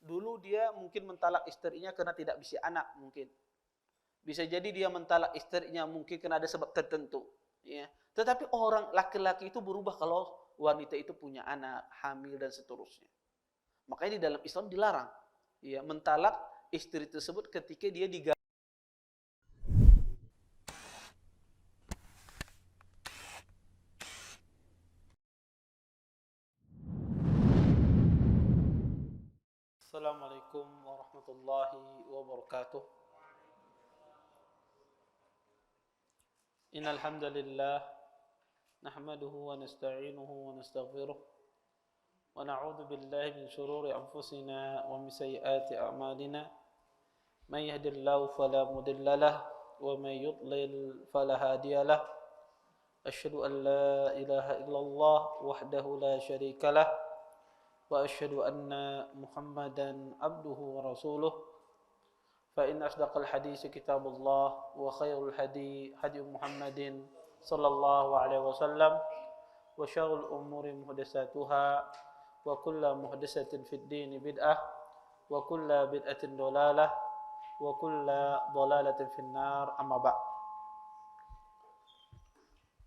Dulu dia mungkin mentalak istrinya karena tidak bisa anak mungkin. Bisa jadi dia mentalak istrinya mungkin karena ada sebab tertentu. Ya. Tetapi orang laki-laki itu berubah kalau wanita itu punya anak, hamil dan seterusnya. Makanya di dalam Islam dilarang ya mentalak istri tersebut ketika dia digauli. Assalamualaikum warahmatullahi wabarakatuh. Innal hamdalillah nahmaduhu wa nasta'inuhu wa nastaghfiruh wa na'udzu billahi min shururi anfusina wa min sayyiati a'malina. Man yahdihillahu fala mudilla lahu wa man yudlil fala hadiya lahu. Asyhadu an la ilaha illallah wahdahu la syarika lahu wa asyhadu anna Muhammadan abduhu wa rasuluh. Fa inna asdaqal hadits kitabullah wa khairul hadi hadi Muhammadin sallallahu alaihi wasallam wa syarrul umuri muhdatsatuha wa kullu muhdatsatin fid din bid'ah wa kullu bid'atin dhalalah wa kullu dhalalatin finnar. Amma ba'd.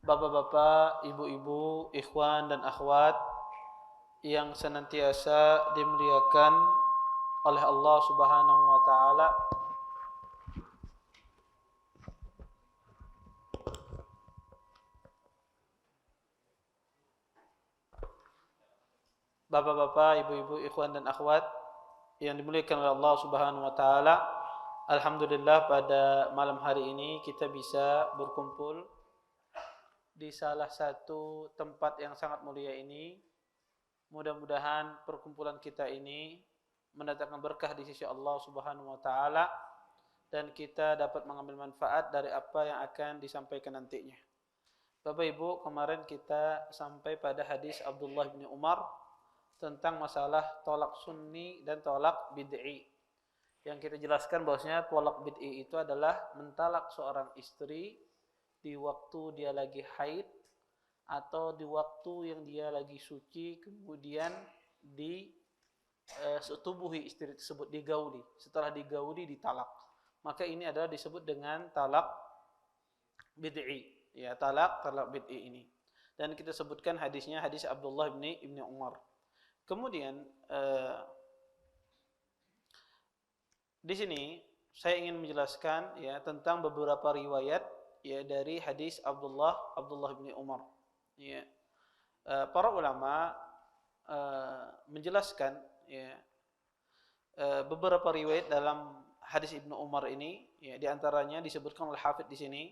Bapak-bapak, ibu-ibu, ikhwan dan akhwat yang senantiasa dimuliakan oleh Allah Subhanahu wa taala. Bapak-bapak, ibu-ibu, ikhwan dan akhwat yang dimuliakan oleh Allah Subhanahu wa taala. Alhamdulillah pada malam hari ini kita bisa berkumpul di salah satu tempat yang sangat mulia ini. Mudah-mudahan perkumpulan kita ini mendatangkan berkah di sisi Allah Subhanahu wa taala dan kita dapat mengambil manfaat dari apa yang akan disampaikan nantinya. Bapak Ibu, kemarin kita sampai pada hadis Abdullah bin Umar tentang masalah tolak sunni dan tolak bid'i. Yang kita jelaskan bahwasanya tolak bid'i itu adalah mentalak seorang istri di waktu dia lagi haid atau di waktu yang dia lagi suci, kemudian disetubuhi istri tersebut, digauli. Setelah digauli ditalak. Maka ini adalah disebut dengan talak bid'i. Ya, talak bid'i ini. Dan kita sebutkan hadisnya hadis Abdullah bin Umar. Kemudian di sini saya ingin menjelaskan ya tentang beberapa riwayat ya dari hadis Abdullah bin Umar. Ya. Para ulama menjelaskan ya beberapa riwayat dalam hadis Ibnu Umar ini ya di antaranya disebutkan oleh Hafidz di sini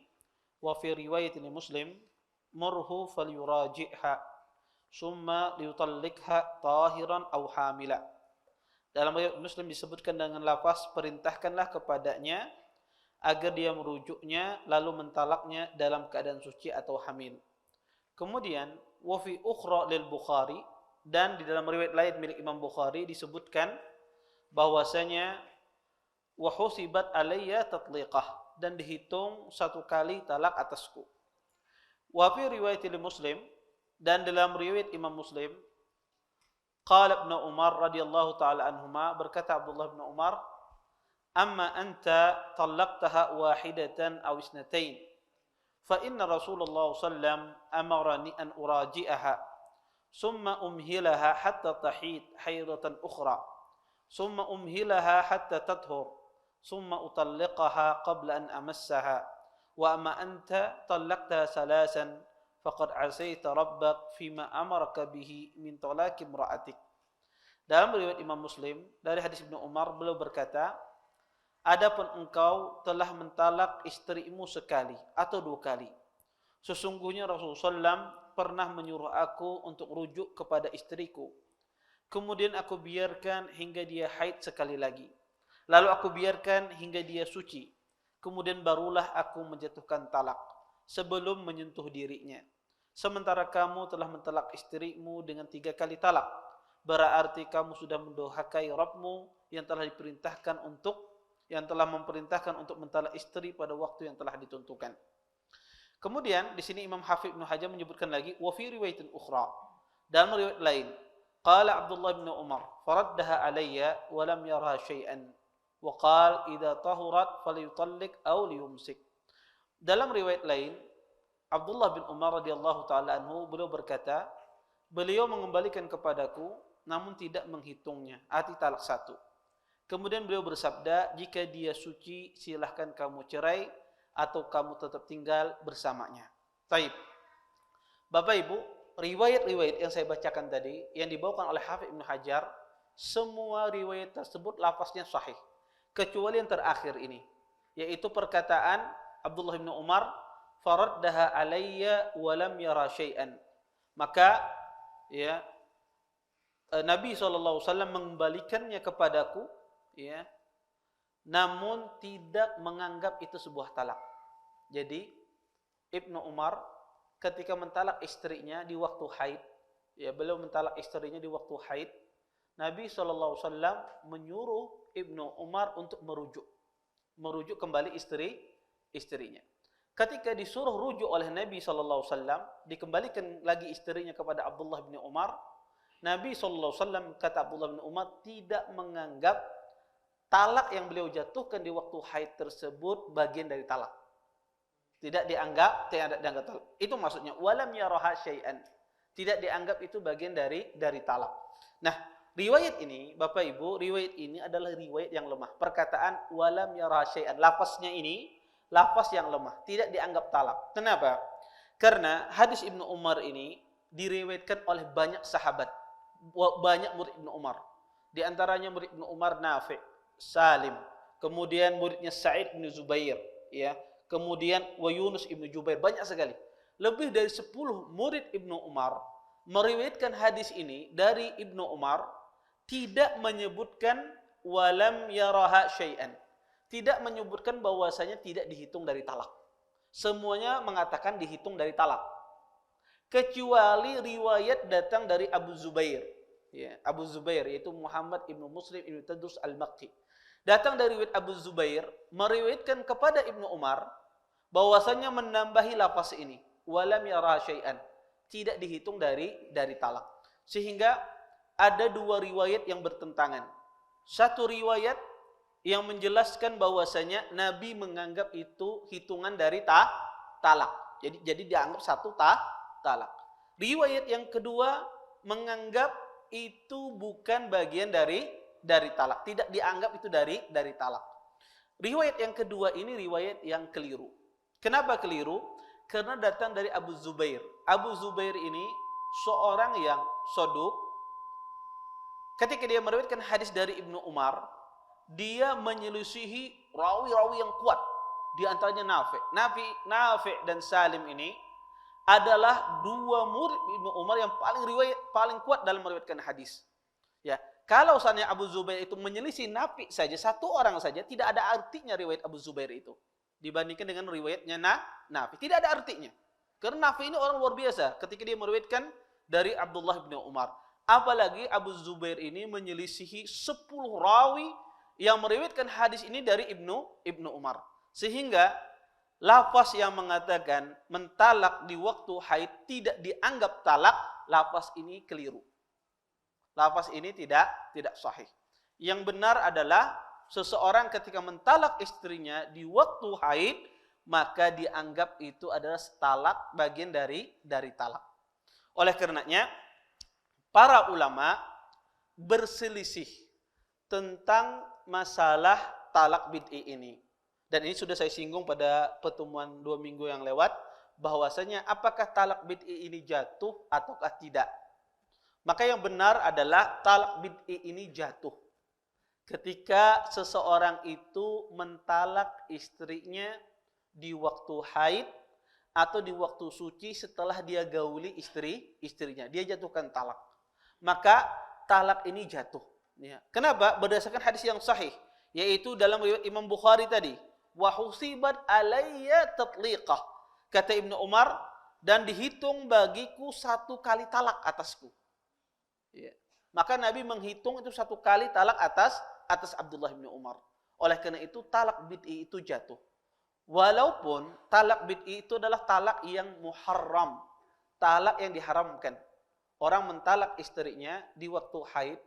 wa fi riwayatin Muslim murhu falyuraji'ha summa liyutallikha tahiran aw hamila. Dalam riwayat Muslim disebutkan dengan lafaz perintahkanlah kepadanya agar dia merujuknya lalu mentalaknya dalam keadaan suci atau hamil. Kemudian wa fi ukhra lil Bukhari, dan di dalam riwayat lain milik Imam Bukhari disebutkan bahwasanya wa husibat alayya tatliqah, dan dihitung satu kali talak atasku. Wa fi riwayatil Muslim, dan dalam riwayat Imam Muslim, qala Ibnu Umar radhiyallahu taala anhuma, berkata Abdullah bin Umar, amma anta talaqtaha wahidatan aw isnatain fa inna Rasulullah sallam amarani an uraji'aha summa umhilaha hatta tahid haidatan ukhra summa umhilaha hatta tathur summa utalliqaha qabla an amassaha wa amma anta talaqtaha salasan faqad asaita rabbak fima amaraka bihi min talaqi imra'atik. Dalam riwayat Imam Muslim dari hadis Ibnu Umar, beliau berkata, adapun engkau telah mentalak istrimu sekali atau dua kali. Sesungguhnya Rasulullah SAW pernah menyuruh aku untuk rujuk kepada istriku. Kemudian aku biarkan hingga dia haid sekali lagi. Lalu aku biarkan hingga dia suci. Kemudian barulah aku menjatuhkan talak sebelum menyentuh dirinya. Sementara kamu telah mentalak istrimu dengan 3 kali talak. Berarti kamu sudah mendohakai Rabbmu yang telah memerintahkan untuk mentalak istri pada waktu yang telah ditentukan. Kemudian di sini Imam Hafidz Ibnu Hajar menyebutkan lagi wa fi riwayatin ukhra, dalam riwayat lain, Qala Abdullah bin Umar, faraddaha alayya wa lam yara syai'an. Wa qala idza tahurat falyutalliq aw liyumsik. Dalam riwayat lain, Abdullah bin Umar radhiyallahu taala anhu beliau berkata, beliau mengembalikan kepadaku namun tidak menghitungnya, arti talak satu. Kemudian beliau bersabda, jika dia suci silahkan kamu cerai atau kamu tetap tinggal bersamanya. Taib. Bapak Ibu, riwayat-riwayat yang saya bacakan tadi yang dibawakan oleh Hafidz Ibnu Hajar, semua riwayat tersebut lafaznya sahih kecuali yang terakhir ini, yaitu perkataan Abdullah bin Umar, faraddaha alayya wa lam yara syai'an. Maka ya Nabi SAW mengembalikannya kepadaku, ya, namun tidak menganggap itu sebuah talak. Jadi Ibnu Umar ketika mentalak istrinya di waktu haid, ya, beliau mentalak istrinya di waktu haid, Nabi SAW menyuruh Ibnu Umar untuk merujuk kembali istrinya. Ketika disuruh rujuk oleh Nabi SAW, dikembalikan lagi istrinya kepada Abdullah bin Umar. Nabi SAW, kata Abdullah bin Umar, tidak menganggap talak yang beliau jatuhkan di waktu haid tersebut bagian dari talak. Tidak dianggap talak. Itu maksudnya walam yaraha syai'an. Tidak dianggap itu bagian dari talak. Nah, riwayat ini, Bapak Ibu, riwayat ini adalah riwayat yang lemah. Perkataan walam yaraha syai'an, lafaznya ini lafaz yang lemah, tidak dianggap talak. Kenapa? Karena hadis Ibnu Umar ini diriwayatkan oleh banyak sahabat, banyak murid Ibnu Umar. Di antaranya murid Ibnu Umar Nafi', Salim, kemudian muridnya Sa'id bin Zubair, ya. Kemudian wa Yunus ibnu Jubair, banyak sekali. Lebih dari 10 murid Ibnu Umar meriwayatkan hadis ini dari Ibnu Umar, tidak menyebutkan walam yaraha syai'an. Tidak menyebutkan bahwasanya tidak dihitung dari talak. Semuanya mengatakan dihitung dari talak. Kecuali riwayat datang dari Abu Zubair. Ya, Abu Zubair yaitu Muhammad ibnu Muslim ibnu Tadrus al-Makki. Datang dari riwayat Abu Zubair meriwayatkan kepada Ibnu Umar bahwasanya menambahi lafaz ini, walam yara syai'an, tidak dihitung dari talak. Sehingga ada dua riwayat yang bertentangan. Satu riwayat yang menjelaskan bahwasanya Nabi menganggap itu hitungan dari talak. Jadi dianggap satu talak. Riwayat yang kedua menganggap itu bukan bagian dari talak, tidak dianggap itu dari talak. Riwayat yang kedua ini riwayat yang keliru. Kenapa keliru? Karena datang dari Abu Zubair. Abu Zubair ini seorang yang soduk. Ketika dia meriwayatkan hadis dari Ibnu Umar, dia menyelisihi rawi-rawi yang kuat. Di antaranya Nafi' dan Salim ini adalah dua murid Ibnu Umar yang paling kuat dalam meriwayatkan hadis. Ya, kalau seandainya Abu Zubair itu menyelisih Nafi' saja, satu orang saja, tidak ada artinya riwayat Abu Zubair itu dibandingkan dengan riwayatnya Nafi'. Tidak ada artinya. Karena Nafi' ini orang luar biasa ketika dia meriwayatkan dari Abdullah bin Umar. Apalagi Abu Zubair ini menyelisihi 10 rawi yang meriwayatkan hadis ini dari Ibnu Umar. Sehingga lafaz yang mengatakan mentalak di waktu haid tidak dianggap talak, lafaz ini keliru. Lafaz ini tidak sahih. Yang benar adalah seseorang ketika mentalak istrinya di waktu haid, maka dianggap itu adalah talak, bagian dari talak. Oleh karenanya, para ulama berselisih tentang masalah talak bid'i ini. Dan ini sudah saya singgung pada pertemuan 2 minggu yang lewat, bahwasanya apakah talak bid'i ini jatuh ataukah tidak. Maka yang benar adalah talak bid'i ini jatuh ketika seseorang itu mentalak istrinya di waktu haid atau di waktu suci setelah dia gauli istrinya. Dia jatuhkan talak. Maka talak ini jatuh. Ya. Kenapa? Berdasarkan hadis yang sahih, yaitu dalam riwayat Imam Bukhari tadi. Wa husibat alayya tatliqah. Kata Ibnu Umar, dan dihitung bagiku 1 kali talak atasku. Ya. Maka Nabi menghitung itu 1 kali talak atas Abdullah bin Umar. Oleh karena itu talak bid'i itu jatuh. Walaupun talak bid'i itu adalah talak yang muharram, talak yang diharamkan. orang mentalak istrinya di waktu haid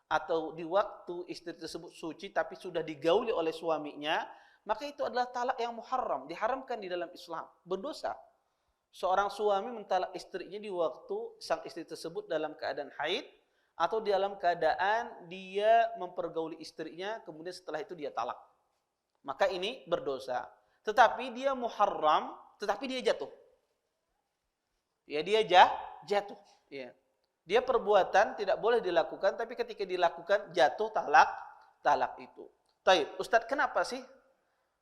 atau di waktu istri tersebut suci tapi sudah digauli oleh suaminya, maka itu adalah talak yang muharram, diharamkan di dalam Islam, berdosa. Seorang suami mentalak istrinya di waktu sang istri tersebut dalam keadaan haid atau dalam keadaan dia mempergauli istrinya, kemudian setelah itu dia talak. Maka ini berdosa. Tetapi dia muharram, tetapi dia jatuh. Ya, dia jatuh. Ya. Dia perbuatan tidak boleh dilakukan, tapi ketika dilakukan jatuh talak itu. Taib, Ustadz, kenapa sih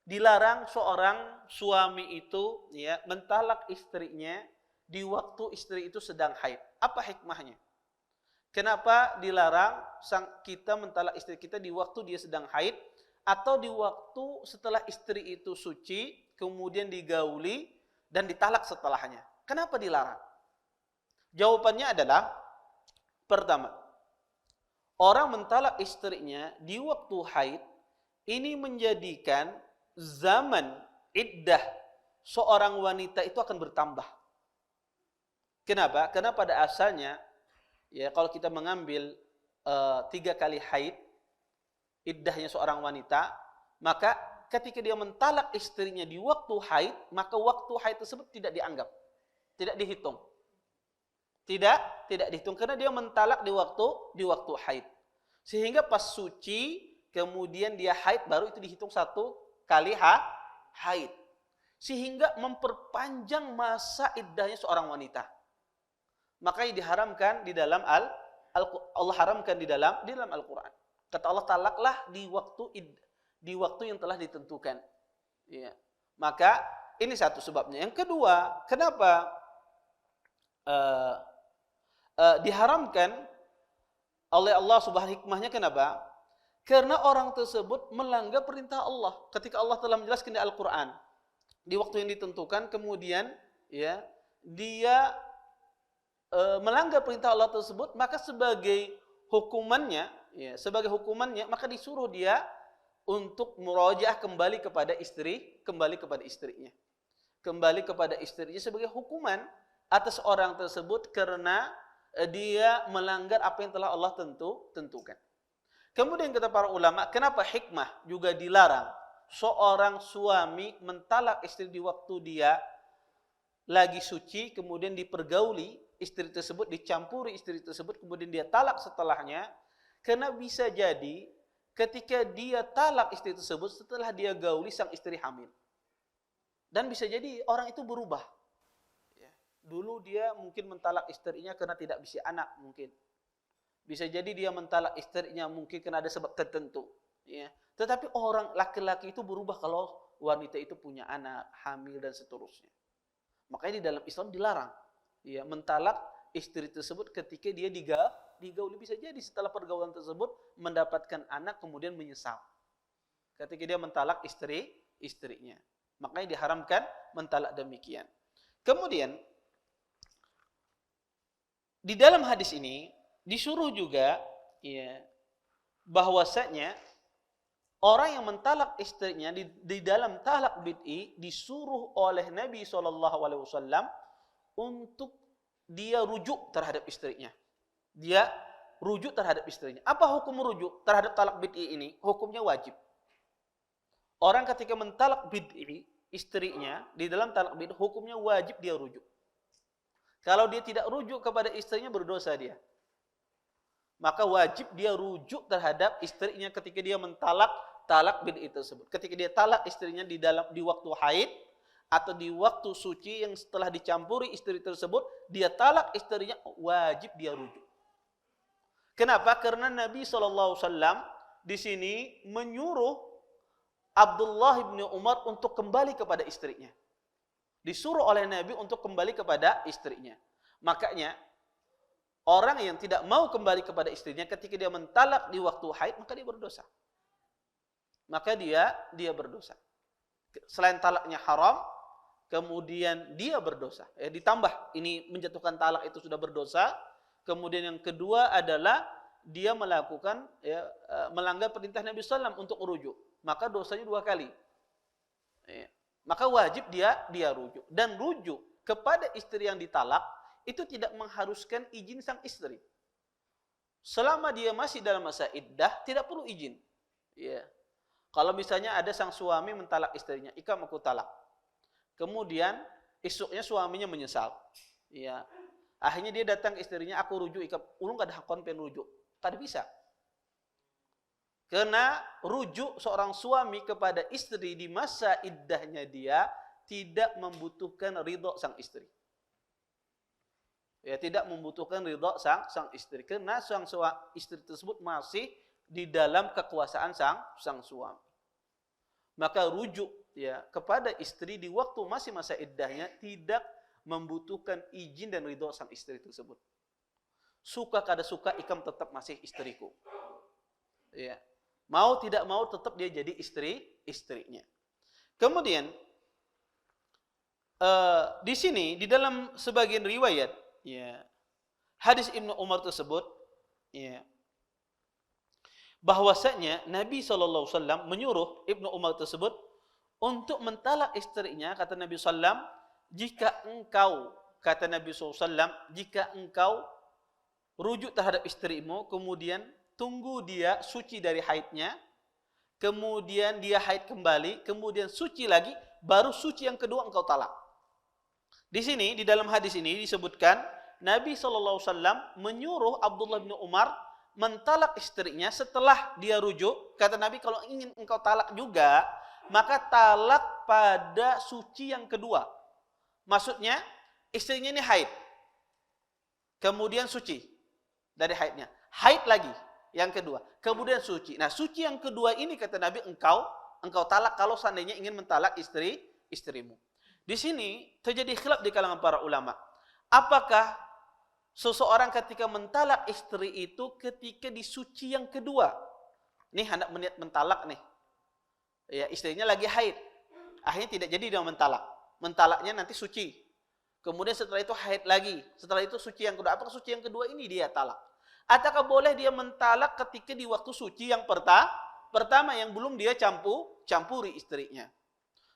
dilarang seorang suami itu ya mentalak istrinya di waktu istri itu sedang haid? Apa hikmahnya? Kenapa dilarang kita mentalak istri kita di waktu dia sedang haid atau di waktu setelah istri itu suci kemudian digauli dan ditalak setelahnya? Kenapa dilarang? Jawabannya adalah, pertama, orang mentalak istrinya di waktu haid ini menjadikan zaman iddah seorang wanita itu akan bertambah. Kenapa? Karena pada asalnya, ya, kalau kita mengambil 3 kali haid iddahnya seorang wanita, maka ketika dia mentalak istrinya di waktu haid, maka waktu haid tersebut tidak dianggap, tidak dihitung. Tidak dihitung karena dia mentalak di waktu haid. Sehingga pas suci kemudian dia haid baru itu dihitung 1 kali haid. Sehingga memperpanjang masa iddahnya seorang wanita. Makanya diharamkan di dalam Allah haramkan di dalam Al-Qur'an. Kata Allah, talaklah di waktu yang telah ditentukan. Ya. Maka ini satu sebabnya. Yang kedua, kenapa diharamkan oleh Allah subhanahu hikmahnya kenapa? Karena orang tersebut melanggar perintah Allah. Ketika Allah telah menjelaskan di Al-Qur'an di waktu yang ditentukan, kemudian ya dia melanggar perintah Allah tersebut, maka sebagai hukumannya maka disuruh dia untuk murojaah kembali kepada istrinya. Kembali kepada istrinya sebagai hukuman atas orang tersebut karena dia melanggar apa yang telah Allah tentukan. Kemudian kata para ulama, kenapa hikmah juga dilarang seorang suami mentalak istri di waktu dia lagi suci, kemudian dipergauli istri tersebut, dicampuri istri tersebut, kemudian dia talak setelahnya, karena bisa jadi ketika dia talak istri tersebut setelah dia gauli sang istri hamil. Dan bisa jadi orang itu berubah. Dulu dia mungkin mentalak istrinya karena tidak bisa anak mungkin. Bisa jadi dia mentalak istrinya mungkin karena ada sebab tertentu. Ya. Tetapi orang laki-laki itu berubah kalau wanita itu punya anak, hamil dan seterusnya. Makanya di dalam Islam dilarang ya mentalak istri tersebut ketika dia digauli. Bisa jadi setelah pergaulan tersebut mendapatkan anak kemudian menyesal. Ketika dia mentalak istrinya. Makanya diharamkan mentalak demikian. Kemudian di dalam hadis ini disuruh juga ya bahwasanya orang yang mentalak istrinya di dalam talak bid'i disuruh oleh Nabi SAW untuk dia rujuk terhadap istrinya. Dia rujuk terhadap istrinya. Apa hukum rujuk terhadap talak bid'i ini? Hukumnya wajib. Orang ketika mentalak bid'i istrinya di dalam talak bid'i hukumnya wajib dia rujuk. Kalau dia tidak rujuk kepada istrinya berdosa dia. Maka wajib dia rujuk terhadap istrinya ketika dia mentalak talak bid'i tersebut. Ketika dia talak istrinya di waktu haid atau di waktu suci yang setelah dicampuri istri tersebut, dia talak istrinya, wajib dia rujuk. Kenapa? Karena Nabi SAW di sini menyuruh Abdullah bin Umar untuk kembali kepada istrinya. Disuruh oleh Nabi untuk kembali kepada istrinya. Makanya orang yang tidak mau kembali kepada istrinya ketika dia mentalak di waktu haid, maka dia berdosa. Maka dia berdosa. Selain talaknya haram, kemudian dia berdosa. Ditambah ini menjatuhkan talak itu sudah berdosa. Kemudian yang kedua adalah dia melakukan melanggar perintah Nabi SAW untuk rujuk. Maka dosanya 2 kali. Maka wajib dia rujuk. Dan rujuk kepada istri yang ditalak itu tidak mengharuskan izin sang istri. Selama dia masih dalam masa iddah, tidak perlu izin. Ya. Kalau misalnya ada sang suami mentalak istrinya, ikam aku talak. Kemudian esoknya suaminya menyesal. Ya. Akhirnya dia datang ke istrinya, aku rujuk ikam, ulun gak ada hakon pen rujuk. Kada bisa. Karena rujuk seorang suami kepada istri di masa iddahnya dia tidak membutuhkan ridho sang istri. Ya, tidak membutuhkan ridho sang istri karena sang istri tersebut masih di dalam kekuasaan sang suami. Maka rujuk ya kepada istri di waktu masih masa iddahnya tidak membutuhkan izin dan ridho sang istri tersebut. Suka kada suka ikam tetap masih istriku. Ya. Mau tidak mau tetap dia jadi istrinya. Kemudian di sini di dalam sebagian riwayat ya hadis Ibnu Umar tersebut ya bahwasanya Nabi SAW menyuruh Ibnu Umar tersebut untuk mentalak istrinya. Kata Nabi SAW, jika engkau rujuk terhadap istrimu, kemudian tunggu dia suci dari haidnya, kemudian dia haid kembali, kemudian suci lagi, baru suci yang kedua engkau talak. Di sini, di dalam hadis ini disebutkan, Nabi SAW menyuruh Abdullah bin Umar mentalak istrinya setelah dia rujuk. Kata Nabi, kalau ingin engkau talak juga, maka talak pada suci yang kedua. Maksudnya, istrinya ini haid, kemudian suci dari haidnya. Haid lagi, yang kedua, kemudian suci. Nah, suci yang kedua ini kata Nabi engkau talak kalau seandainya ingin mentalak istrimu. Di sini terjadi khilaf di kalangan para ulama. Apakah seseorang ketika mentalak istri itu ketika di suci yang kedua? Nih hendak meniat mentalak nih. Ya, istrinya lagi haid. Akhirnya tidak jadi dia mentalak. Mentalaknya nanti suci. Kemudian setelah itu haid lagi. Setelah itu suci yang kedua. Apakah suci yang kedua ini dia talak? Ataukah boleh dia mentalak ketika di waktu suci yang pertama yang belum dia campuri istrinya?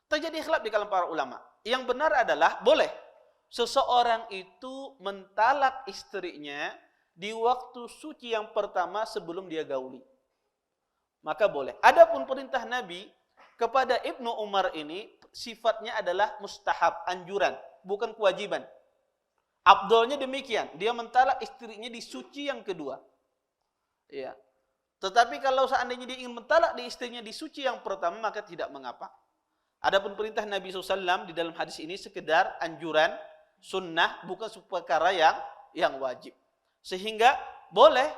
Terjadi khilaf di kalangan para ulama. Yang benar adalah boleh seseorang itu mentalak istrinya di waktu suci yang pertama sebelum dia gauli. Maka boleh. Adapun perintah Nabi kepada Ibnu Umar ini sifatnya adalah mustahab, anjuran, bukan kewajiban. Afdolnya demikian, dia mentalak istrinya di suci yang kedua. Ya. Tetapi kalau seandainya dia ingin mentalak di istrinya di suci yang pertama, maka tidak mengapa. Adapun perintah Nabi SAW di dalam hadis ini sekedar anjuran, sunnah, bukan perkara yang wajib. Sehingga boleh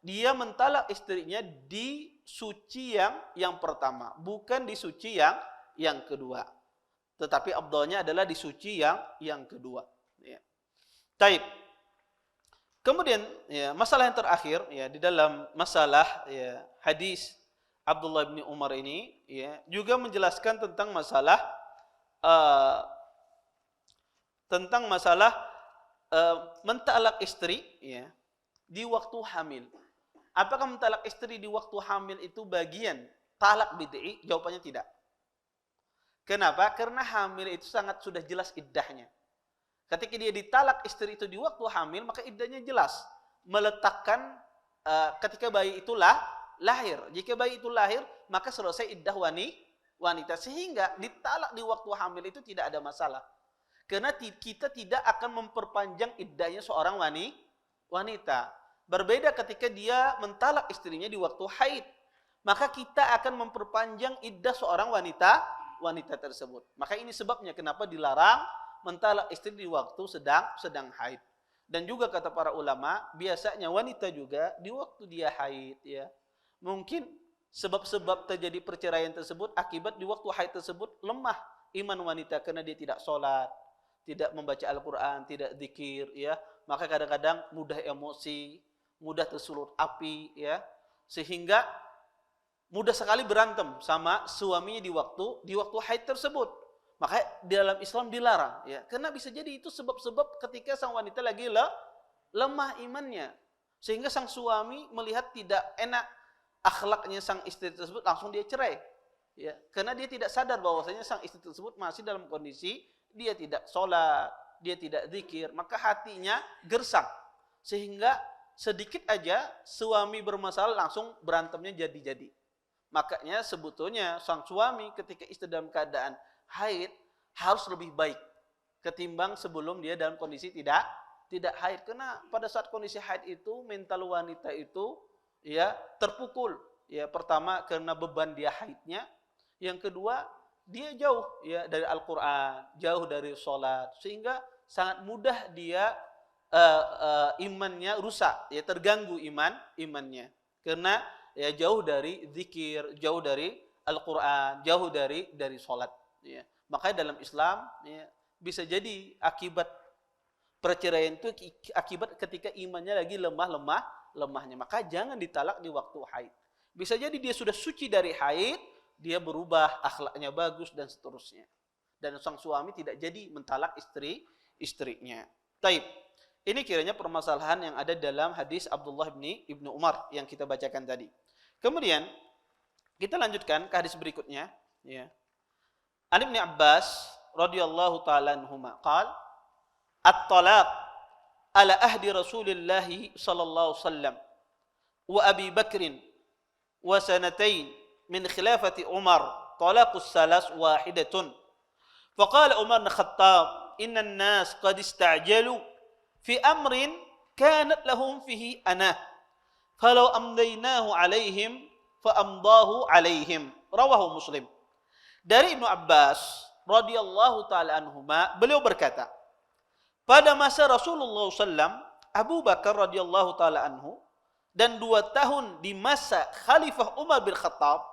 dia mentalak istrinya di suci yang pertama, bukan di suci yang kedua. Tetapi afdolnya adalah di suci yang kedua. Ya. Taib. Kemudian ya, masalah yang terakhir ya di dalam masalah ya, hadis Abdullah bin Umar ini ya juga menjelaskan tentang masalah mentalak istri ya di waktu hamil. Apakah mentalak istri di waktu hamil itu bagian talak bid'i? Jawabannya tidak. Kenapa? Karena hamil itu sangat sudah jelas iddahnya. Ketika dia ditalak istri itu di waktu hamil, maka iddahnya jelas. Meletakkan ketika bayi itu lahir. Jika bayi itu lahir, maka selesai iddah wanita. Sehingga ditalak di waktu hamil itu tidak ada masalah. Karena kita tidak akan memperpanjang iddahnya seorang wanita. Berbeda ketika dia mentalak istrinya di waktu haid. Maka kita akan memperpanjang iddah seorang wanita tersebut. Maka ini sebabnya kenapa dilarang mentalak istri di waktu sedang haid. Dan juga kata para ulama, biasanya wanita juga di waktu dia haid ya. Mungkin sebab-sebab terjadi perceraian tersebut akibat di waktu haid tersebut lemah iman wanita karena dia tidak sholat, tidak membaca Al-Quran, tidak zikir ya. Maka kadang-kadang mudah emosi, mudah tersulut api ya. Sehingga mudah sekali berantem sama suaminya di waktu haid tersebut. Maka di dalam Islam dilarang ya. Karena bisa jadi itu sebab-sebab ketika sang wanita lagi lemah imannya. Sehingga sang suami melihat tidak enak akhlaknya sang istri tersebut, langsung dia cerai. Ya, karena dia tidak sadar bahwasanya sang istri tersebut masih dalam kondisi dia tidak sholat, dia tidak zikir, maka hatinya gersang. Sehingga sedikit aja suami bermasalah langsung berantemnya jadi-jadi. Makanya sebetulnya sang suami ketika istri dalam keadaan haid harus lebih baik ketimbang sebelum dia dalam kondisi tidak haid. Karena pada saat kondisi haid itu mental wanita itu ya terpukul. Ya pertama karena beban dia haidnya, yang kedua dia jauh ya dari Al-Qur'an, jauh dari sholat, sehingga sangat mudah dia imannya rusak, ya terganggu imannya. Karena ya jauh dari zikir, jauh dari Al-Qur'an, jauh dari sholat. Ya. Makanya dalam Islam ya, bisa jadi akibat perceraian itu akibat ketika imannya lagi lemahnya. Maka jangan ditalak di waktu haid. Bisa jadi dia sudah suci dari haid, dia berubah, akhlaknya bagus dan seterusnya. Dan sang suami tidak jadi mentalak istrinya. Taib. Ini kiranya permasalahan yang ada dalam hadis Abdullah ibnu Umar yang kita bacakan tadi. Kemudian kita lanjutkan ke hadis berikutnya. Ya. An Ibnu Abbas radhiyallahu taala anhuma qala at-talaq ala ahdi Rasulillah sallallahu alaihi wasallam wa Abi Bakr wa sanatain min khilafati Umar talaqus salas wahidatun. Faqala Umar bin Khattab inna an-nas qad ista'jalu fi amrin kanat lahum fihi anah falau amdaynahu alaihim fa amdahu alaihim. Rawahu Muslim. Dari Ibnu Abbas radhiyallahu taala anhuma, beliau berkata, pada masa Rasulullah SAW, Abu Bakar radhiyallahu taala anhu dan 2 tahun di masa Khalifah Umar bin Khattab,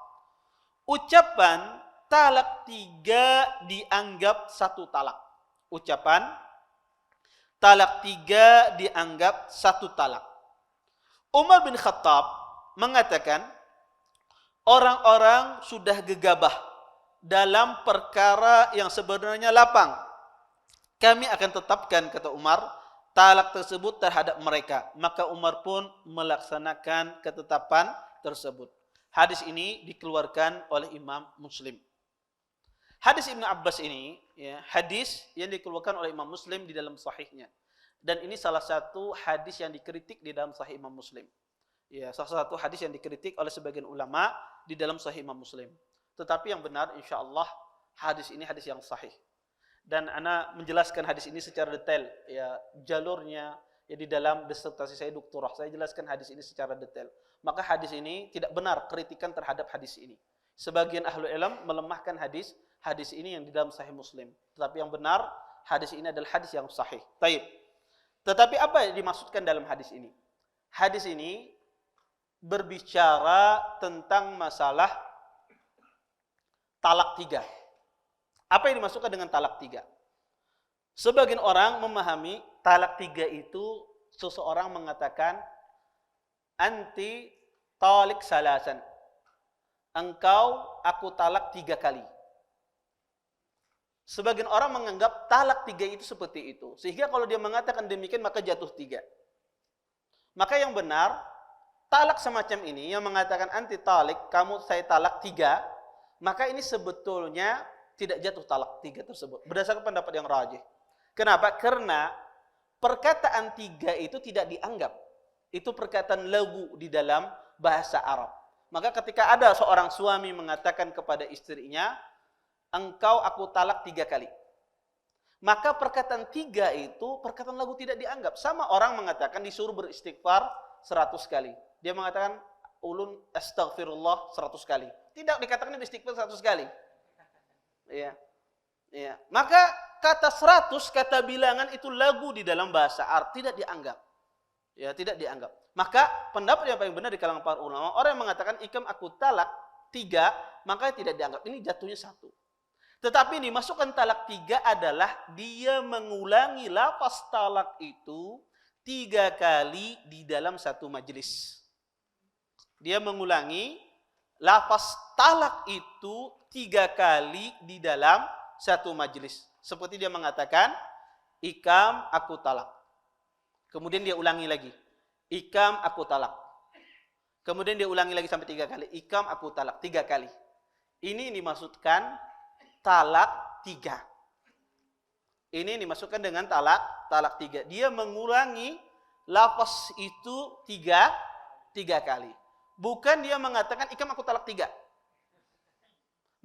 ucapan talak 3 dianggap 1 talak. Ucapan talak 3 dianggap 1 talak. Umar bin Khattab mengatakan, orang-orang sudah gegabah dalam perkara yang sebenarnya lapang. Kami akan tetapkan, kata Umar, talak tersebut terhadap mereka. Maka Umar pun melaksanakan ketetapan tersebut. Hadis ini dikeluarkan oleh Imam Muslim. Hadis Ibnu Abbas ini, ya, hadis yang dikeluarkan oleh Imam Muslim di dalam sahihnya. Dan ini salah satu hadis yang dikritik di dalam sahih Imam Muslim. Ya, salah satu hadis yang dikritik oleh sebagian ulama di dalam sahih Imam Muslim. Tetapi yang benar, insya Allah, hadis ini hadis yang sahih. Dan ana menjelaskan hadis ini secara detail, ya jalurnya ya di dalam disertasi saya doktorah. Saya jelaskan hadis ini secara detail. Maka hadis ini tidak benar kritikan terhadap hadis ini. Sebagian ahlu ilm melemahkan hadis ini yang di dalam sahih Muslim. Tetapi yang benar, hadis ini adalah hadis yang sahih. Taib. Tetapi apa yang dimaksudkan dalam hadis ini? Hadis ini berbicara tentang masalah talak 3. Apa yang dimaksudkan dengan talak 3? Sebagian orang memahami talak 3 itu seseorang mengatakan anti talik salasan. Engkau aku talak 3 kali. Sebagian orang menganggap talak 3 itu seperti itu. Sehingga kalau dia mengatakan demikian maka jatuh 3. Maka yang benar, talak semacam ini yang mengatakan anti talik, kamu saya talak 3, maka ini sebetulnya tidak jatuh talak 3 tersebut. Berdasarkan pendapat yang rajih. Kenapa? Karena perkataan 3 itu tidak dianggap. Itu perkataan lagu di dalam bahasa Arab. Maka ketika ada seorang suami mengatakan kepada istrinya, engkau aku talak 3 kali. Maka perkataan 3 itu perkataan lagu tidak dianggap. Sama orang mengatakan disuruh beristighfar 100 kali. Dia mengatakan ulun astaghfirullah 100 kali. Tidak dikatakan beristighfar 100 kali. Ya. Ya. Maka kata 100, kata bilangan itu lagu di dalam bahasa Arab, tidak dianggap. Ya, tidak dianggap. Maka pendapat yang paling benar di kalangan para ulama, orang yang mengatakan ikam aku talak 3, maka tidak dianggap. Ini jatuhnya 1. Tetapi dimasukkan talak 3 adalah dia mengulangi lafaz talak itu 3 kali di dalam satu majelis. Dia mengulangi lafaz talak itu 3 kali di dalam satu majelis. Seperti dia mengatakan, ikam aku talak. Kemudian dia ulangi lagi, ikam aku talak. Kemudian dia ulangi lagi sampai 3 kali, ikam aku talak 3 kali. Ini dimaksudkan talak 3. Ini dimasukkan dengan talak 3. Dia mengulangi lafaz itu tiga kali. Bukan dia mengatakan ikam aku talak 3.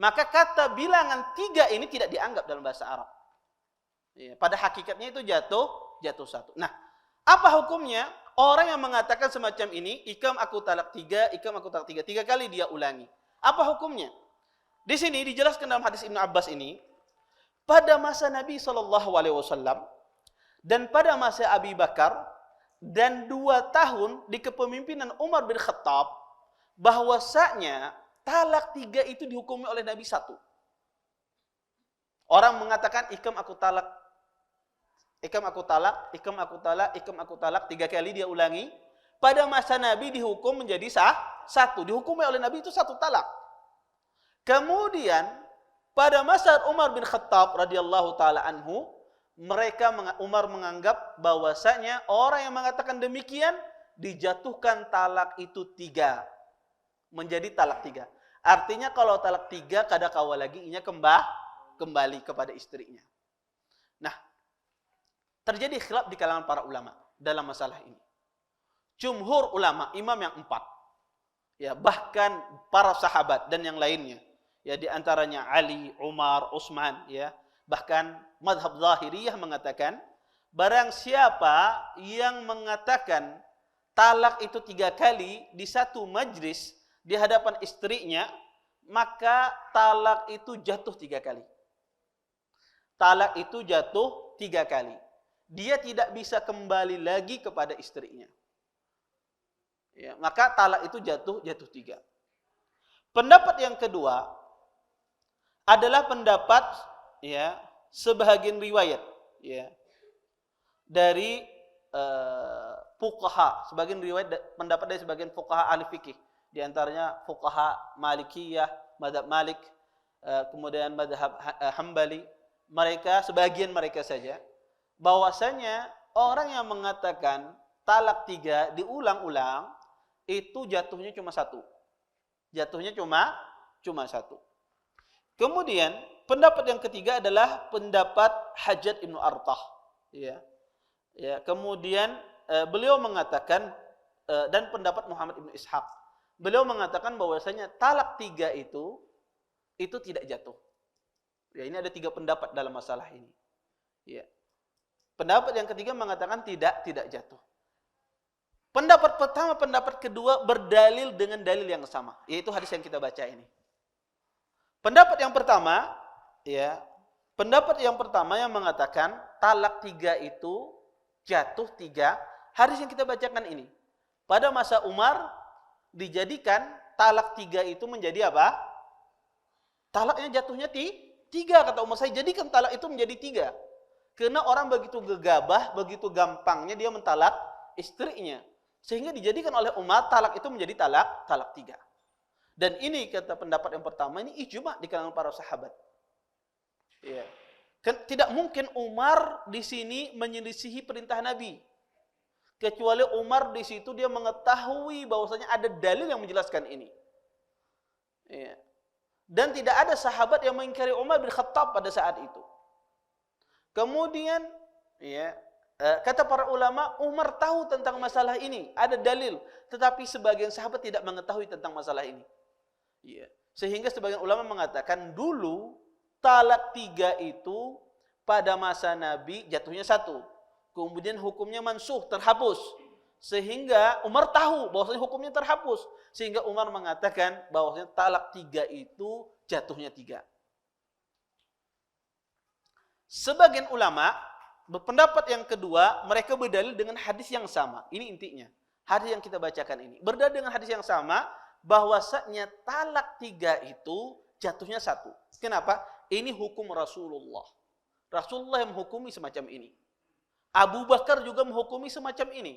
Maka kata bilangan 3 ini tidak dianggap dalam bahasa Arab. Ya, pada hakikatnya itu jatuh 1. Nah, apa hukumnya? Orang yang mengatakan semacam ini, ikam aku talak 3, ikam aku talak 3. 3 kali dia ulangi. Apa hukumnya? Di sini dijelaskan dalam hadis Ibnu Abbas ini, pada masa Nabi SAW dan pada masa Abu Bakar dan 2 tahun di kepemimpinan Umar bin Khattab, bahwasanya talak 3 itu dihukumi oleh Nabi 1. Orang mengatakan ikam aku talak, ikam aku talak, ikam aku talak, ikam aku talak, 3 kali dia ulangi. Pada masa Nabi dihukum menjadi 1. Dihukumi oleh Nabi itu 1 talak. Kemudian pada masa Umar bin Khattab radhiyallahu taala anhu, Umar menganggap bahwasanya orang yang mengatakan demikian dijatuhkan talak itu 3. Menjadi talak 3. Artinya kalau talak 3 kada kawal lagi inya kembali kepada istrinya. Nah, terjadi khilaf di kalangan para ulama dalam masalah ini. Jumhur ulama, imam yang 4, ya bahkan para sahabat dan yang lainnya, ya di antaranya Ali, Umar, Utsman, ya bahkan mazhab Zahiriyah mengatakan barang siapa yang mengatakan talak itu 3 kali di satu majlis di hadapan istrinya, maka talak itu jatuh 3 kali. Talak itu jatuh 3 kali. Dia tidak bisa kembali lagi kepada istrinya. Ya, maka talak itu jatuh 3. Pendapat yang kedua adalah pendapat ya sebahagian riwayat ya dari fuqaha, sebagian riwayat pendapat dari sebagian fuqaha ahli fikih, di antaranya fuqaha Malikiyah, mazhab Malik, kemudian mazhab Hambali. Sebagian mereka saja bahwasanya orang yang mengatakan talak 3 diulang-ulang itu jatuhnya cuma 1. Jatuhnya cuma 1. Kemudian pendapat yang ketiga adalah pendapat Hajjaj Ibnu Artah, ya. Ya, kemudian beliau mengatakan dan pendapat Muhammad Ibnu Ishaq. Beliau mengatakan bahwasanya talak 3 itu tidak jatuh. Ya, ini ada 3 pendapat dalam masalah ini. Ya. Pendapat yang ketiga mengatakan tidak jatuh. Pendapat pertama, pendapat kedua berdalil dengan dalil yang sama, yaitu hadis yang kita baca ini. Pendapat yang pertama, ya, pendapat yang pertama yang mengatakan talak 3 itu jatuh 3, hadis yang kita bacakan ini. Pada masa Umar dijadikan talak 3 itu menjadi apa? Talaknya jatuhnya 3, kata Umar, saya jadikan talak itu menjadi 3. Karena orang begitu gegabah, begitu gampangnya dia mentalak istrinya. Sehingga dijadikan oleh Umar talak itu menjadi talak 3. Dan ini kata pendapat yang pertama, ini ijma di kalangan para sahabat. Ya. Tidak mungkin Umar di sini menyelisihi perintah Nabi. Kecuali Umar di situ dia mengetahui bahwasanya ada dalil yang menjelaskan ini. Ya. Dan tidak ada sahabat yang mengingkari Umar bin Khattab pada saat itu. Kemudian, ya, kata para ulama, Umar tahu tentang masalah ini, ada dalil, tetapi sebagian sahabat tidak mengetahui tentang masalah ini. Ya. Sehingga sebagian ulama mengatakan dulu talak 3 itu pada masa Nabi jatuhnya 1. Kemudian hukumnya mansuh, terhapus. Sehingga Umar tahu bahwasanya hukumnya terhapus. Sehingga Umar mengatakan bahwasanya talak 3 itu jatuhnya 3. Sebagian ulama berpendapat yang kedua, mereka berdalil dengan hadis yang sama. Ini intinya. Hadis yang kita bacakan ini berdalil dengan hadis yang sama, bahwasanya talak 3 itu jatuhnya 1. Kenapa? Ini hukum Rasulullah. Rasulullah yang menghukumi semacam ini. Abu Bakar juga menghukumi semacam ini.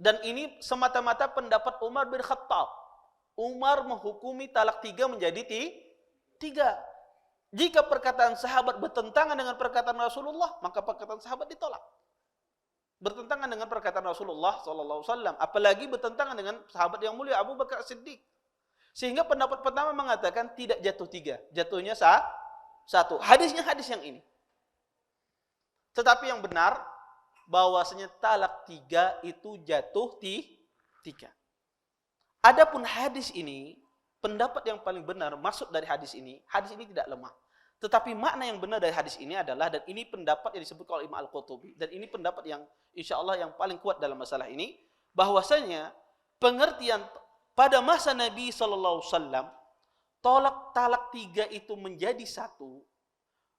Dan ini semata-mata pendapat Umar bin Khattab. Umar menghukumi talak 3 menjadi 3. Jika perkataan sahabat bertentangan dengan perkataan Rasulullah, maka perkataan sahabat ditolak. Bertentangan dengan perkataan Rasulullah SAW, apalagi bertentangan dengan sahabat yang mulia Abu Bakar Siddiq. Sehingga pendapat pertama mengatakan tidak jatuh 3, jatuhnya 1. Hadisnya hadis yang ini. Tetapi yang benar bahwasanya talak 3 itu jatuh 3. Adapun hadis ini, pendapat yang paling benar maksud dari hadis ini tidak lemah. Tetapi makna yang benar dari hadis ini adalah, dan ini pendapat yang disebut oleh Imam Al-Qurtubi, dan ini pendapat yang insya Allah yang paling kuat dalam masalah ini, bahwasanya pengertian pada masa Nabi SAW, talak 3 itu menjadi 1.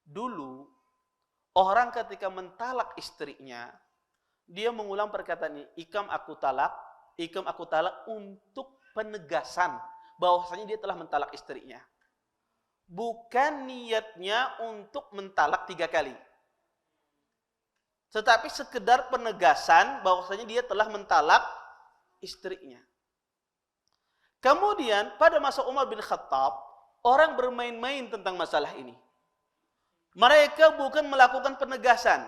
Dulu, orang ketika mentalak istrinya, dia mengulang perkataan ini, ikam aku talak untuk penegasan bahwasanya dia telah mentalak istrinya. Bukan niatnya untuk mentalak 3 kali. Tetapi sekedar penegasan bahwasanya dia telah mentalak istrinya. Kemudian pada masa Umar bin Khattab, orang bermain-main tentang masalah ini. Mereka bukan melakukan penegasan.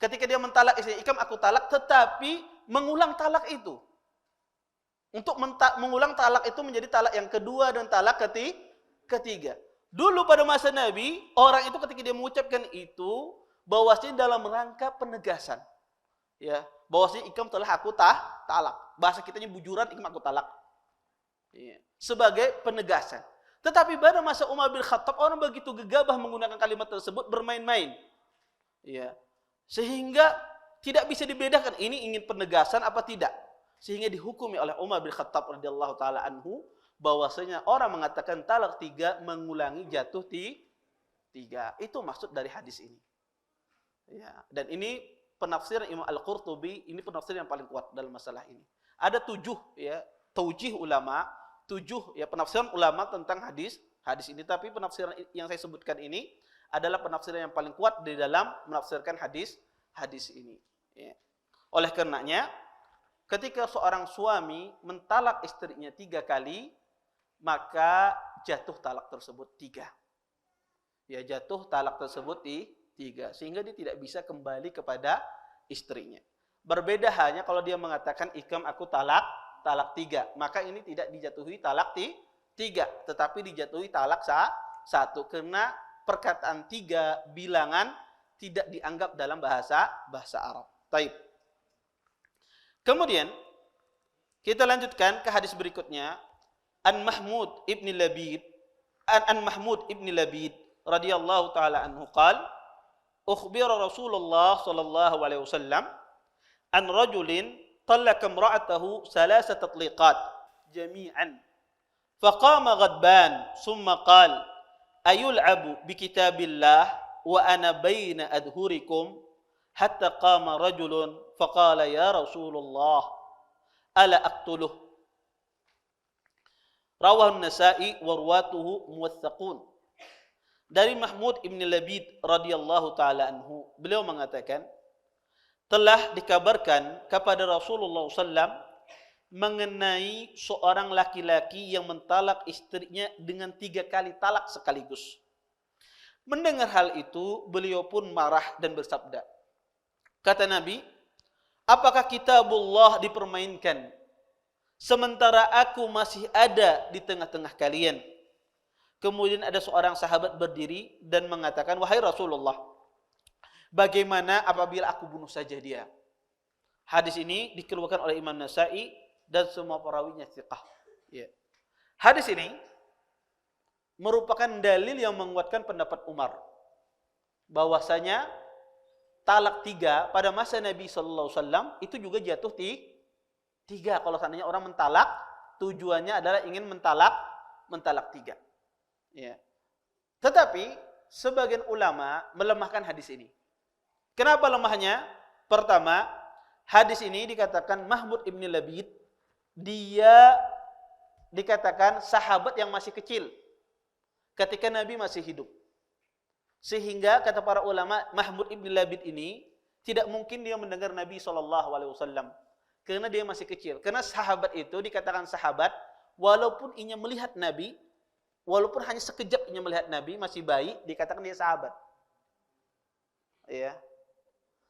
Ketika dia mentalak istrinya, ikam aku talak, tetapi mengulang talak itu. Untuk mengulang talak itu menjadi talak yang kedua dan talak ketiga. Dulu pada masa Nabi, orang itu ketika dia mengucapkan itu, bahwasanya dalam rangka penegasan. Ya, bahwasanya ikam telah aku talak. Bahasa kitanya bujuran, ikam aku talak. Ya, sebagai penegasan. Tetapi pada masa Umar bin Khattab, orang begitu gegabah menggunakan kalimat tersebut, bermain-main. Ya, sehingga tidak bisa dibedakan ini ingin penegasan apa tidak. Sehingga dihukumi oleh Umar bin Khattab radhiyallahu taala anhu bahwasanya orang mengatakan talak 3 mengulangi jatuh 3. Itu maksud dari hadis ini. Ya, dan ini penafsiran Imam Al-Qurtubi, ini penafsiran yang paling kuat dalam masalah ini. Ada 7 ya, taujih ulama, 7 ya penafsiran ulama tentang hadis ini, tapi penafsiran yang saya sebutkan ini adalah penafsiran yang paling kuat di dalam menafsirkan hadis ini. Ya. Oleh karenanya, ketika seorang suami mentalak istrinya 3 kali, maka jatuh talak tersebut 3. Ya, jatuh talak tersebut 3. Sehingga dia tidak bisa kembali kepada istrinya. Berbeda hanya kalau dia mengatakan ikam aku talak 3. Maka ini tidak dijatuhi talak 3. Tetapi dijatuhi talak 1. Karena perkataan 3 bilangan tidak dianggap dalam bahasa Arab. Taib. Kemudian kita lanjutkan ke hadis berikutnya. An Mahmud ibn Labid radhiyallahu taala anhu qala ukhbira Rasulullah sallallahu alaihi wasallam an rajulin talaka imra'atahu 3 tatliqat jami'an faqama ghadban thumma qala ayul'abu bi kitabillah wa ana baina adhurikum hatta qama rajulun faqala ya Rasulullah ala aqtuluh. Rawahu An-Nasa'i wa ruwatuhu muwaththaqun. Dari Mahmud ibn Labid radhiyallahu taala anhu, beliau mengatakan telah dikabarkan kepada Rasulullah SAW mengenai seorang laki-laki yang mentalak istrinya dengan 3 kali talak sekaligus. Mendengar hal itu, beliau pun marah dan bersabda, kata Nabi, apakah kitabullah dipermainkan sementara aku masih ada di tengah-tengah kalian? Kemudian ada seorang sahabat berdiri dan mengatakan, wahai Rasulullah, bagaimana apabila aku bunuh saja dia? Hadis ini dikeluarkan oleh Imam Nasa'i dan semua perawinya thiqah. Ya. Hadis ini merupakan dalil yang menguatkan pendapat Umar bahwasanya talak 3 pada masa Nabi SAW itu juga jatuh 3. Kalau seandainya orang mentalak, tujuannya adalah ingin mentalak 3. Ya. Tetapi sebagian ulama melemahkan hadis ini. Kenapa lemahnya? Pertama, hadis ini dikatakan Mahmud ibn Labid, dia dikatakan sahabat yang masih kecil ketika Nabi masih hidup. Sehingga kata para ulama, Mahmud ibn Labid ini tidak mungkin dia mendengar Nabi SAW. Karena dia masih kecil. Karena sahabat itu dikatakan sahabat, walaupun ia melihat Nabi, walaupun hanya sekejap ia melihat Nabi, masih bayi, dikatakan dia sahabat. Ya.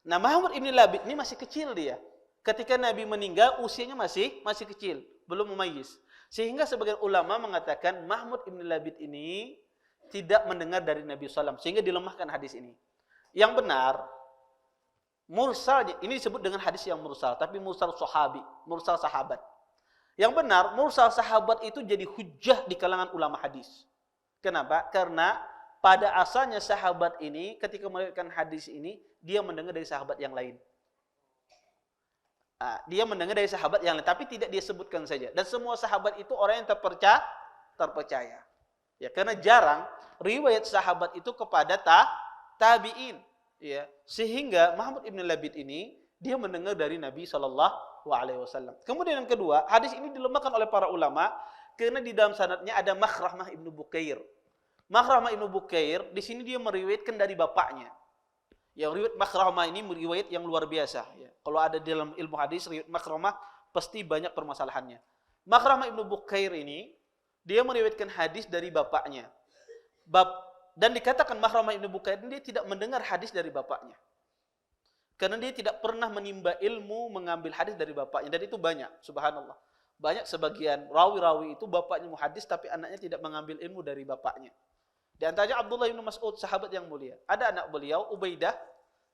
Nah, Mahmud ibn Labid ini masih kecil dia. Ketika Nabi meninggal, usianya masih kecil, belum mumayyiz. Sehingga sebagian ulama mengatakan Mahmud ibn Labid ini tidak mendengar dari Nabi SAW, sehingga dilemahkan hadis ini. Yang benar, Mursal ini disebut dengan hadis yang mursal, tapi mursal sahabi, mursal sahabat. Yang benar, mursal sahabat itu jadi hujjah di kalangan ulama hadis. Kenapa? Karena pada asalnya sahabat ini ketika meriwayatkan hadis ini, dia mendengar dari sahabat yang lain. Dia mendengar dari sahabat yang lain, tapi tidak dia sebutkan saja. Dan semua sahabat itu orang yang terpercaya. Ya, karena jarang riwayat sahabat itu kepada tabi'in. Ya, sehingga Muhammad ibn Labid ini dia mendengar dari Nabi SAW. Kemudian yang kedua, hadis ini dilemahkan oleh para ulama karena di dalam sanadnya ada Makhramah ibnu Bukair. Makhramah ibnu Bukair di sini dia meriwayatkan dari bapaknya. Yang riwayat Makhramah ini riwayat yang luar biasa. Ya. Kalau ada dalam ilmu hadis riwayat Makhramah pasti banyak permasalahannya. Makhramah ibnu Bukair ini dia meriwayatkan hadis dari bapaknya. Dan dikatakan Makhramah ibnu Bukair ini dia tidak mendengar hadis dari bapaknya. Karena dia tidak pernah menimba ilmu mengambil hadis dari bapaknya. Dan itu banyak, subhanallah. Banyak sebagian rawi-rawi itu bapaknya muhadis tapi anaknya tidak mengambil ilmu dari bapaknya. Di antaranya Abdullah bin Mas'ud, sahabat yang mulia. Ada anak beliau, Ubaidah,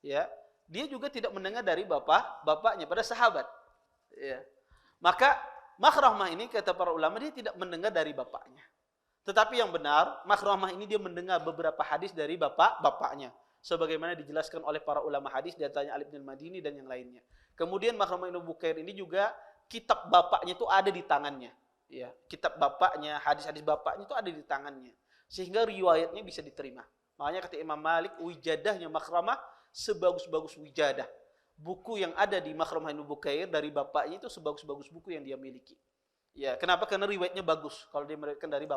ya. Dia juga tidak mendengar dari bapaknya pada sahabat. Ya. Maka Makhramah ini kata para ulama dia tidak mendengar dari bapaknya. Tetapi yang benar, Makhramah ini dia mendengar beberapa hadis dari bapaknya. Sebagaimana dijelaskan oleh para ulama hadis, di antaranya Ali bin Madini dan yang lainnya. Kemudian Makhramah ibnu Bukair ini juga kitab bapaknya itu ada di tangannya. Ya, kitab bapaknya, hadis-hadis bapaknya itu ada di tangannya. Sehingga riwayatnya bisa diterima. Makanya kata Imam Malik, wijadahnya Makhramah sebagus-bagus wijadah. Buku yang ada di Makhramah ibnu Bukair dari bapaknya itu sebagus-bagus buku yang dia miliki. Ya, kenapa? Karena riwayatnya bagus kalau dia meriwayatkan dari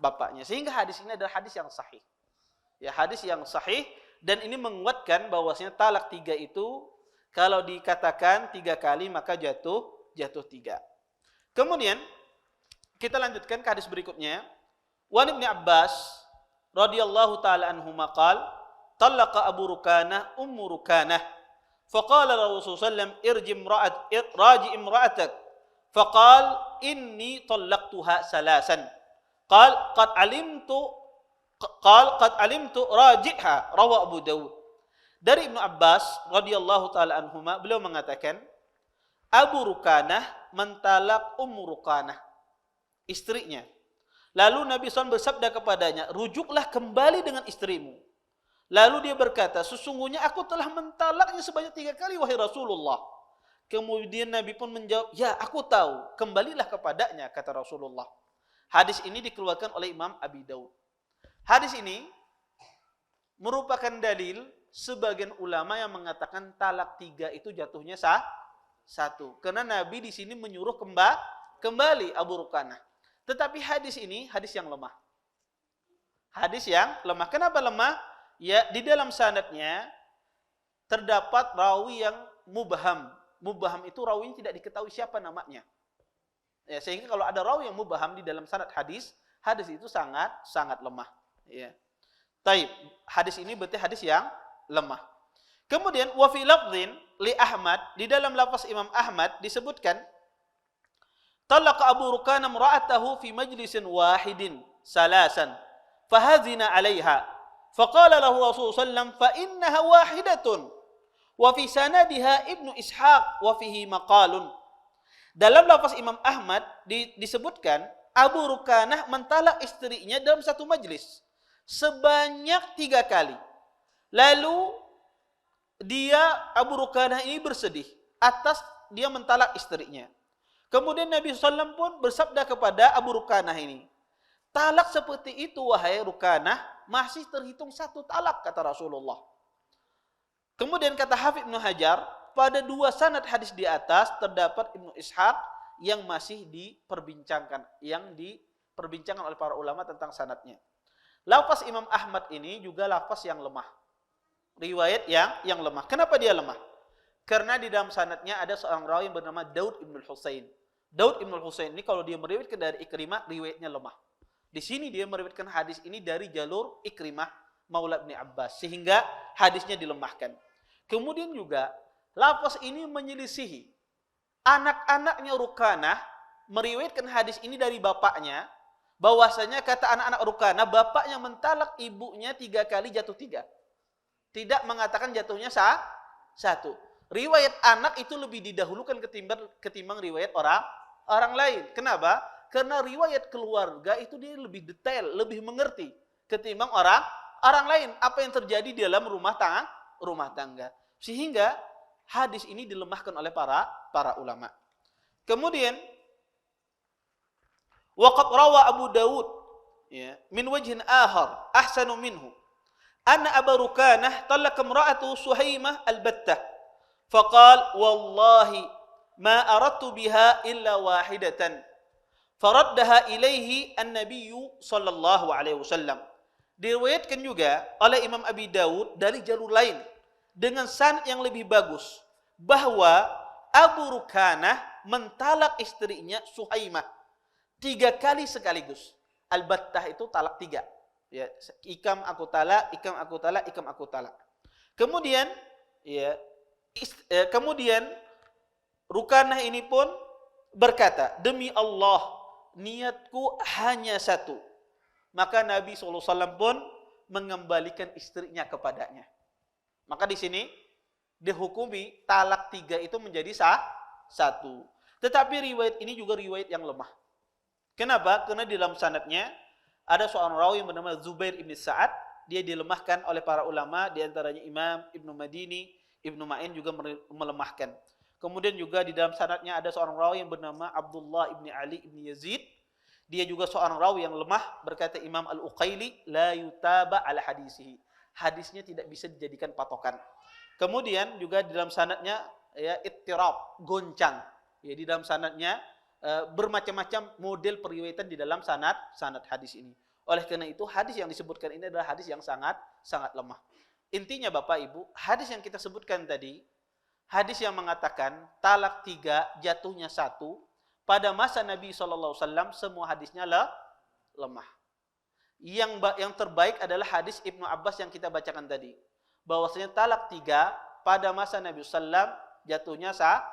bapaknya. Sehingga hadis ini adalah hadis yang sahih. Ya, hadis yang sahih dan ini menguatkan bahwasanya talak 3 itu kalau dikatakan 3 kali maka jatuh 3. Kemudian kita lanjutkan ke hadis berikutnya. Wan Ibnu Abbas radhiyallahu taala anhuma qala talaqa Abu Rukanah Ummu Rukanah faqala Rasulullah sallallahu alaihi wasallam raji imra'atak faqal inni talaqtuha salasan qal qad alimtu raji'ha rawahu Abu Dawud. Dari Ibnu Abbas radhiyallahu taala anhuma beliau mengatakan Abu Rukanah mentalak Ummu Rukanah istrinya. Lalu Nabi SAW bersabda kepadanya, rujuklah kembali dengan istrimu. Lalu dia berkata, sesungguhnya aku telah mentalaknya sebanyak 3 kali wahai Rasulullah. Kemudian Nabi pun menjawab, ya aku tahu, kembalilah kepadanya, kata Rasulullah. Hadis ini dikeluarkan oleh Imam Abi Daud. Hadis ini merupakan dalil sebagian ulama yang mengatakan talak 3 itu jatuhnya 1. Karena Nabi di sini menyuruh kembali Abu Rukanah. Tetapi hadis ini hadis yang lemah. Hadis yang lemah. Kenapa lemah? Ya, di dalam sanadnya terdapat rawi yang mubham. Mubham itu rawinya tidak diketahui siapa namanya. Ya, sehingga kalau ada rawi yang mubham di dalam sanad hadis itu sangat lemah. Ya. Taib, hadis ini berarti hadis yang lemah. Kemudian wa fi lafdhin li Ahmad, di dalam lafaz Imam Ahmad disebutkan talaqa Abu Rukanah imra'atahu fi majlisin wahidin salasan fahazina 'alaiha faqala lahu Rasulullah sallallahu alaihi wasallam fa innaha wahidatun wa fi sanadiha Ibnu Ishaq wa fihi maqalun. Dalam lafaz Imam Ahmad disebutkan Abu Rukanah mentalak istrinya dalam satu majlis sebanyak 3 kali. Lalu Abu Rukanah ini bersedih atas dia mentalak istrinya. Kemudian Nabi SAW pun bersabda kepada Abu Rukanah ini, talak seperti itu wahai Rukanah masih terhitung 1 talak, kata Rasulullah. Kemudian kata Hafidz Ibnu Hajar, pada 2 sanad hadis di atas terdapat Ibnu Ishaq yang masih diperbincangkan oleh para ulama tentang sanadnya. Lafaz Imam Ahmad ini juga lafaz yang lemah. Riwayat yang lemah. Kenapa dia lemah? Karena di dalam sanadnya ada seorang rawi yang bernama Daud Ibn Husain. Daud Ibn Husain ini kalau dia meriwayatkan dari Ikrimah, riwayatnya lemah. Di sini dia meriwayatkan hadis ini dari jalur Ikrimah Maula Ibn Abbas. Sehingga hadisnya dilemahkan. Kemudian juga, lafaz ini menyelisihi. Anak-anaknya Rukanah meriwayatkan hadis ini dari bapaknya. Bahwasanya kata anak-anak Rukanah, bapaknya mentalak ibunya 3 kali jatuh 3. Tidak mengatakan jatuhnya 1. satu. Riwayat anak itu lebih didahulukan ketimbang riwayat orang lain. Kenapa? Karena riwayat keluarga itu dia lebih detail, lebih mengerti ketimbang orang lain. Apa yang terjadi di dalam rumah tangga. Sehingga hadis ini dilemahkan oleh para ulama. Kemudian waqad rawa Abu Dawud ya min wajhin akhar ahsanu minhu anna Abu Rukanah talaqa imra'atu Suhaimah al-Battah faqala wallahi ma aradtu biha illa wahidatan faraddaha ilaihi an-nabiy sallallahu alaihi wasallam. Diriwayatkan juga oleh Imam Abi Dawud dari jalur lain dengan sanad yang lebih bagus bahwa Abu Rukanah mentalak istrinya Suhaimah 3 kali sekaligus. Al-Battah itu talak 3. Ya, ikam aku talak, ikam aku talak, ikam aku talak. Kemudian kemudian Rukanah ini pun berkata, demi Allah, niatku hanya satu. Maka Nabi SAW pun mengembalikan istrinya kepadanya. Maka di sini dihukumi talak 3 itu menjadi satu. Tetapi riwayat ini juga riwayat yang lemah. Kenapa? Karena di dalam sanadnya ada seorang rawi yang bernama Zubair ibn Sa'ad. Dia dilemahkan oleh para ulama, di antaranya Imam Ibnu Madini, Ibnu Ma'in juga melemahkan. Kemudian juga di dalam sanadnya ada seorang rawi yang bernama Abdullah ibn Ali ibn Yazid. Dia juga seorang rawi yang lemah, berkata Imam Al-Uqaili, la yutaba ala hadisihi. Hadisnya tidak bisa dijadikan patokan. Kemudian juga di dalam sanadnya ya ittirab, goncang. Ya, di dalam sanadnya bermacam-macam model periwayatan di dalam sanad hadis ini. Oleh karena itu hadis yang disebutkan ini adalah hadis yang sangat lemah. Intinya Bapak Ibu, hadis yang kita sebutkan tadi, hadis yang mengatakan talak 3 jatuhnya 1 pada masa Nabi SAW, semua hadisnya lemah. Yang terbaik adalah hadis Ibnu Abbas yang kita bacakan tadi, bahwasanya talak 3 pada masa Nabi SAW jatuhnya 1.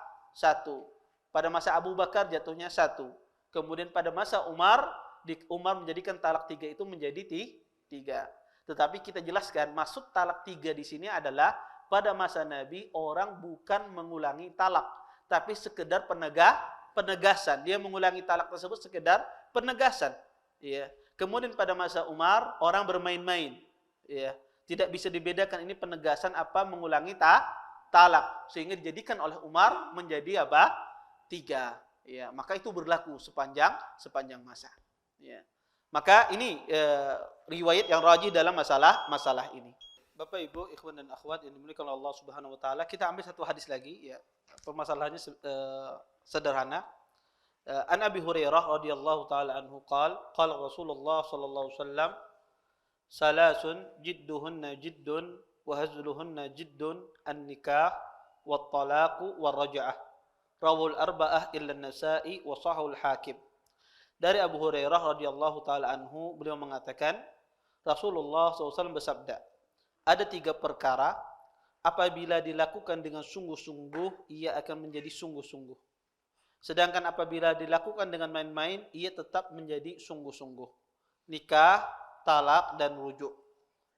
Pada masa Abu Bakar jatuhnya 1. Kemudian pada masa Umar menjadikan talak 3 itu menjadi 3. Tetapi kita jelaskan maksud talak 3 di sini adalah pada masa Nabi orang bukan mengulangi talak, tapi sekedar penegasan. Dia mengulangi talak tersebut sekedar penegasan. Ya. Kemudian pada masa Umar orang bermain-main. Ya. Tidak bisa dibedakan ini penegasan apa mengulangi talak, sehingga dijadikan oleh Umar menjadi apa? 3. Ya, maka itu berlaku sepanjang masa. Ya. Maka ini riwayat yang rajih dalam masalah ini. Bapak Ibu, ikhwan dan akhwat yang dimuliakan Allah Subhanahu wa taala, kita ambil satu hadis lagi ya. Permasalahannya sederhana. An Abi Hurairah radhiyallahu taala anhu qala Rasulullah sallallahu alaihi wasallam salasun jidduhunna jiddun wa hazluhunna jiddun an-nikah wat talaqu war raj'ah. Rawul arba'ah illa Nasa'i wa sahul Hakim. Dari Abu Hurairah radhiyallahu taala anhu, beliau mengatakan Rasulullah SAW bersabda, ada 3 perkara apabila dilakukan dengan sungguh-sungguh ia akan menjadi sungguh-sungguh. Sedangkan apabila dilakukan dengan main-main ia tetap menjadi sungguh-sungguh. Nikah, talak dan rujuk.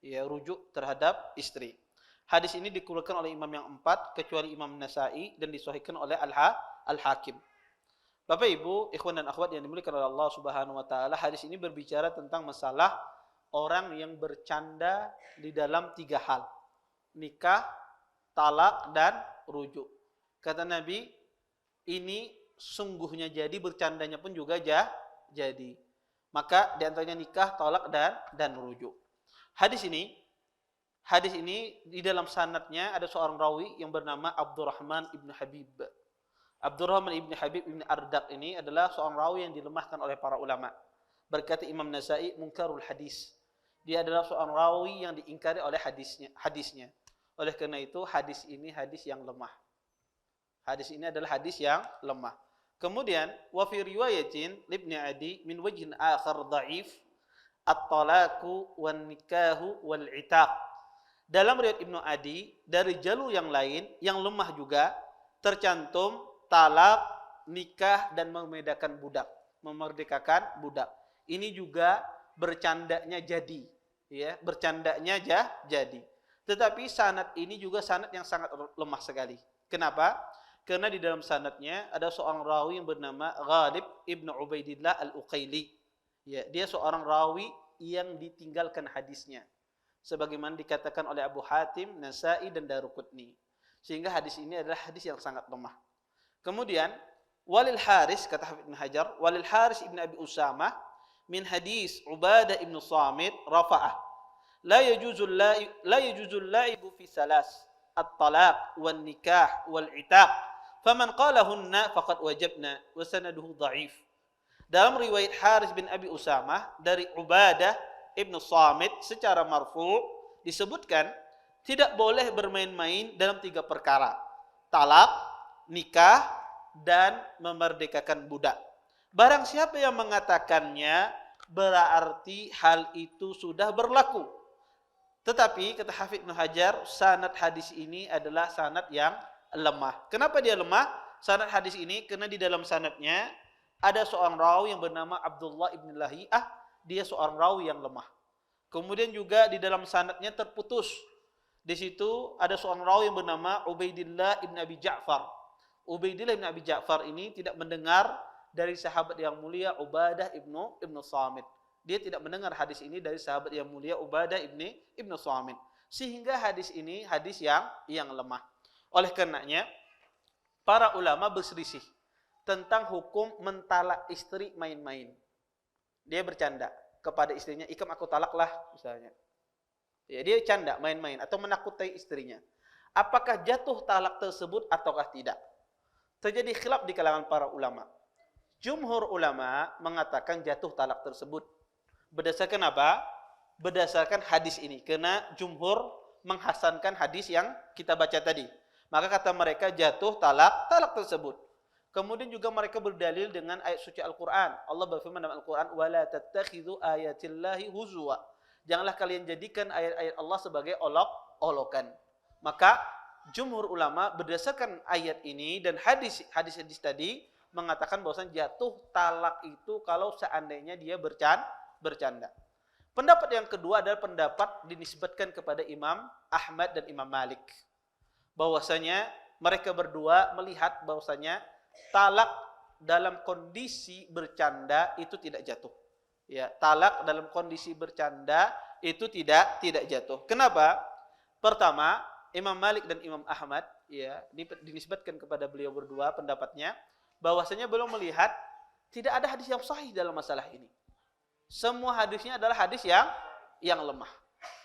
Ya, rujuk terhadap istri. Hadis ini dikeluarkan oleh imam yang 4 kecuali Imam Nasa'i dan disahihkan oleh Al-Hakim. Bapak Ibu, ikhwan dan akhwat yang dimuliakan oleh Allah Subhanahu wa taala, hadis ini berbicara tentang masalah orang yang bercanda di dalam 3 hal. Nikah, talak dan rujuk. Kata Nabi, ini sungguhnya jadi, bercandanya pun juga jadi. Maka di antaranya nikah, talak dan rujuk. Hadis ini di dalam sanadnya ada seorang rawi yang bernama Abdurrahman ibn Habib. Abdurrahman ibn Habib ibn Ardaq ini adalah seorang rawi yang dilemahkan oleh para ulama. Berkata Imam Nasa'i munkarul hadis. Dia adalah seorang rawi yang diingkari oleh hadisnya. Oleh karena itu hadis ini hadis yang lemah. Hadis ini adalah hadis yang lemah. Kemudian wa fi riwayatin Ibnu Adi min wajhin akhar dhaif at-talaqu wan nikahu wal itaq. Dalam riwayat Ibnu Adi dari jalur yang lain yang lemah juga tercantum talak, nikah dan memerdekakan budak. Ini juga bercandanya jadi, ya, bercandanya jadi. Tetapi sanad ini juga sanad yang sangat lemah sekali. Kenapa? Karena di dalam sanadnya ada seorang rawi yang bernama Ghalib ibnu Ubaidillah al-Uqaili. Ya, dia seorang rawi yang ditinggalkan hadisnya, sebagaimana dikatakan oleh Abu Hatim, Nasa'i dan Daruqutni. Sehingga hadis ini adalah hadis yang sangat lemah. Kemudian walil Haris, kata Hafidz Ibnu Hajar, walil Haris ibnu Abi Usamah min hadis Ubadah ibnu Samit rafa'ah. La yajuzul la'ibu fi salas at-talaq wan nikah wal itaq. Faman qalahunna faqad wajabna wa sanaduhu dha'if. Dalam riwayat Haris bin Abi Usamah dari Ubadah ibnu Samit secara marfu' disebutkan tidak boleh bermain-main dalam 3 perkara: talak, nikah, dan memerdekakan budak. Barang siapa yang mengatakannya, berarti hal itu sudah berlaku. Tetapi kata Hafidz Ibnu Hajar, sanad hadis ini adalah sanad yang lemah. Kenapa dia lemah? Sanad hadis ini karena di dalam sanadnya ada seorang rawi yang bernama Abdullah ibn Lahiyah, dia seorang rawi yang lemah. Kemudian juga di dalam sanadnya terputus. Di situ ada seorang rawi yang bernama Ubaidillah ibn Abi Ja'far. Ubaidillah ibn Abi Ja'far ini tidak mendengar dari sahabat yang mulia Ubadah ibnu Samit. Dia tidak mendengar hadis ini dari sahabat yang mulia Ubadah ibnu Samit. Sehingga hadis ini hadis yang lemah. Oleh karenanya, para ulama berselisih tentang hukum mentalak istri main-main. Dia bercanda kepada istrinya, "Ikam aku talaklah," misalnya. Ya, dia canda, main-main atau menakuti istrinya. Apakah jatuh talak tersebut ataukah tidak? Terjadi khilaf di kalangan para ulama. Jumhur ulama mengatakan jatuh talak tersebut. Berdasarkan apa? Berdasarkan hadis ini. Karena jumhur menghasankan hadis yang kita baca tadi. Maka kata mereka jatuh talak tersebut. Kemudian juga mereka berdalil dengan ayat suci Al-Quran. Allah berfirman dalam Al-Quran, وَلَا تَتَّخِذُوا آيَاتِ اللَّهِ هُزُوًا. Janganlah kalian jadikan ayat-ayat Allah sebagai olok-olokan. Maka jumhur ulama berdasarkan ayat ini dan hadis-hadis tadi mengatakan bahwasanya jatuh talak itu kalau seandainya dia bercanda. Pendapat yang kedua adalah pendapat dinisbatkan kepada Imam Ahmad dan Imam Malik. Bahwasanya mereka berdua melihat bahwasanya talak dalam kondisi bercanda itu tidak jatuh. Ya, talak dalam kondisi bercanda itu tidak jatuh. Kenapa? Pertama, Imam Malik dan Imam Ahmad ya dinisbatkan kepada beliau berdua pendapatnya bahwasanya belum melihat tidak ada hadis yang sahih dalam masalah ini. Semua hadisnya adalah hadis yang lemah.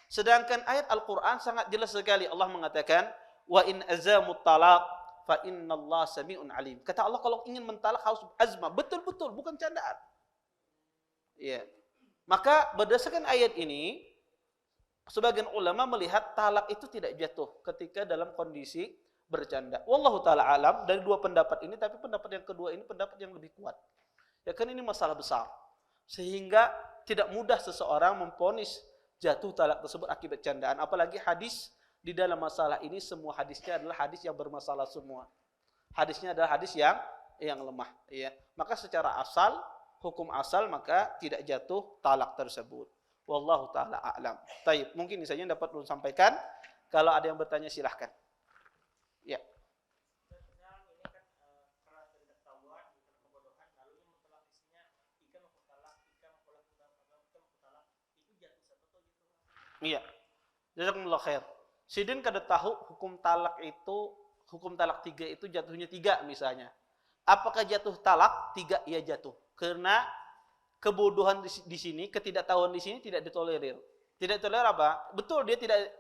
Sedangkan ayat Al-Qur'an sangat jelas sekali. Allah mengatakan, "Wa in azamut talaq fa innallaha sami'un alim." Kata Allah kalau ingin mentalak harus azma, betul-betul, bukan candaan. Ya. Maka berdasarkan ayat ini, sebagian ulama melihat talak itu tidak jatuh ketika dalam kondisi bercanda. Wallahu taala alam, dari dua pendapat ini, tapi pendapat yang kedua ini pendapat yang lebih kuat. Ya kan ini masalah besar. Sehingga tidak mudah seseorang memvonis jatuh talak tersebut akibat candaan. Apalagi hadis di dalam masalah ini semua hadisnya adalah hadis yang bermasalah semua. Hadisnya adalah hadis yang lemah. Ya. Maka secara asal, hukum asal maka tidak jatuh talak tersebut. Wallahu ta'ala a'lam. Taib, mungkin ini saja yang dapat ulun sampaikan. Kalau ada yang bertanya silahkan. Ya. Iya. Jazakumullah khair. Sidin kada tahu hukum talak 3 itu jatuhnya 3 misalnya. Apakah jatuh talak 3? Ya jatuh. Karena kebodohan di sini, ketidaktahuan di sini tidak ditolerir. Tidak tolerir apa? Betul,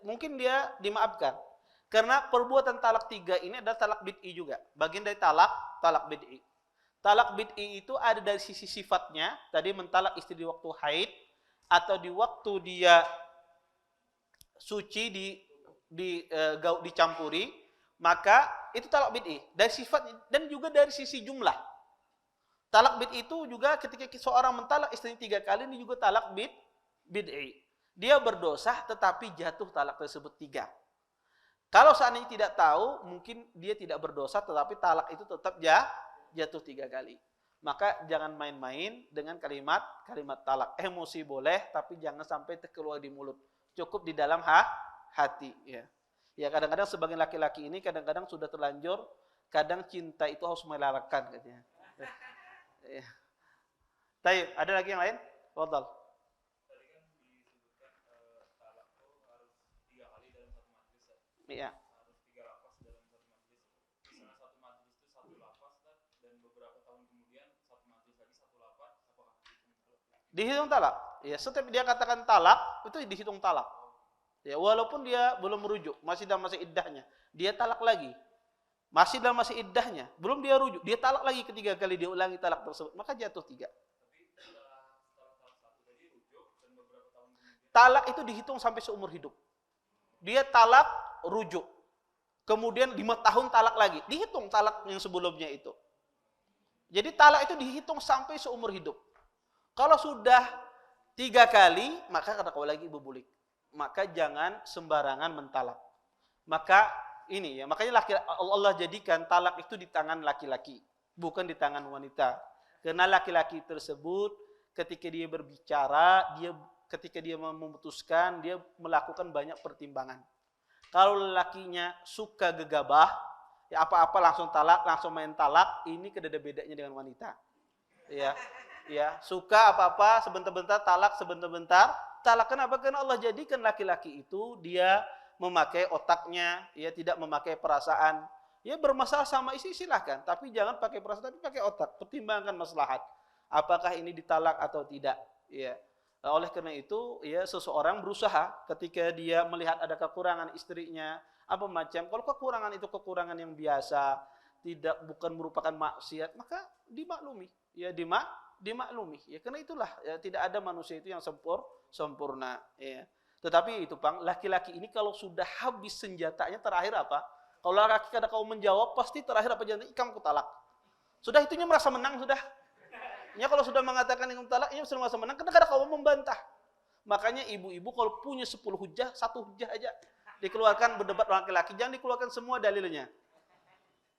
mungkin dia dimaafkan. Karena perbuatan talak 3 ini adalah talak bid'i juga. Bagian dari talak bid'i. Talak bid'i itu ada dari sisi sifatnya, tadi mentalak istri di waktu haid atau di waktu dia suci dicampuri, maka itu talak bid'i dari sifat dan juga dari sisi jumlah. Talak bid'i itu juga ketika seorang mentalak istrinya 3 kali, ini juga talak bid'i. Dia berdosa tetapi jatuh talak tersebut 3. Kalau seandainya tidak tahu, mungkin dia tidak berdosa tetapi talak itu tetap jatuh 3 kali. Maka jangan main-main dengan kalimat talak. Emosi boleh tapi jangan sampai terkeluar di mulut. Cukup di dalam hati, ya. Ya kadang-kadang sebagian laki-laki ini kadang-kadang sudah terlanjur, kadang cinta itu harus melelahkan katanya. Ya. Baik, ada lagi yang lain? Fadhal. Tadi kan disebutkan talak tuh harus 3 kali dalam satu majlis ya. Iya. Harus 3 lafaz dalam satu majlis. Misalnya satu majlis itu 1 lafaz dan beberapa tahun kemudian satu majlis lagi 1 lafaz, apakah dihitung talak? Dihitung talak. Ya, setiap dia katakan talak itu dihitung talak. Ya, walaupun dia belum merujuk, masih dalam masa iddahnya, dia talak lagi. Masih dalam masa iddahnya, belum dia rujuk, dia talak lagi ketiga kali, dia ulangi talak tersebut, maka jatuh 3. Tapi setelah talak satu tadi rujuk dan beberapa tahun kemudian Talak itu dihitung sampai seumur hidup. Dia talak, rujuk. Kemudian 5 tahun talak lagi, dihitung talak yang sebelumnya itu. Jadi talak itu dihitung sampai seumur hidup. Kalau sudah 3 kali, maka kata kau lagi ibu bulik. Maka jangan sembarangan mentalak. Maka ini ya, makanya Allah jadikan talak itu di tangan laki-laki, bukan di tangan wanita. Karena laki-laki tersebut ketika dia berbicara, ketika dia memutuskan, dia melakukan banyak pertimbangan. Kalau lelakinya suka gegabah, ya apa-apa langsung talak, langsung main talak, ini beda-bedanya dengan wanita. Ya, suka apa-apa sebentar-bentar talak, sebentar-bentar talak. Kenapa? Karena Allah jadikan laki-laki itu dia memakai otaknya, ya tidak memakai perasaan. Ya bermasalah sama istri silahkan, tapi jangan pakai perasaan, tapi pakai otak. Pertimbangkan maslahat. Apakah ini ditalak atau tidak? Ya. Oleh karena itu, ya seseorang berusaha ketika dia melihat ada kekurangan istrinya, apa macam. Kalau kekurangan itu kekurangan yang biasa, bukan merupakan maksiat, maka dimaklumi. Ya dimaklumi. Ya karena itulah ya, tidak ada manusia itu yang sempurna. Ya. Tetapi itu Bang, laki-laki ini kalau sudah habis senjatanya terakhir apa? Kalau laki kada kau menjawab, pasti terakhir apa jangan ikam kutalak. Sudah itunya merasa menang sudah. Ya kalau sudah mengatakan ikam talak, ia sudah merasa menang karena kada kau membantah. Makanya ibu-ibu kalau punya 10 hujah, 1 hujah aja dikeluarkan berdebat laki-laki, jangan dikeluarkan semua dalilnya.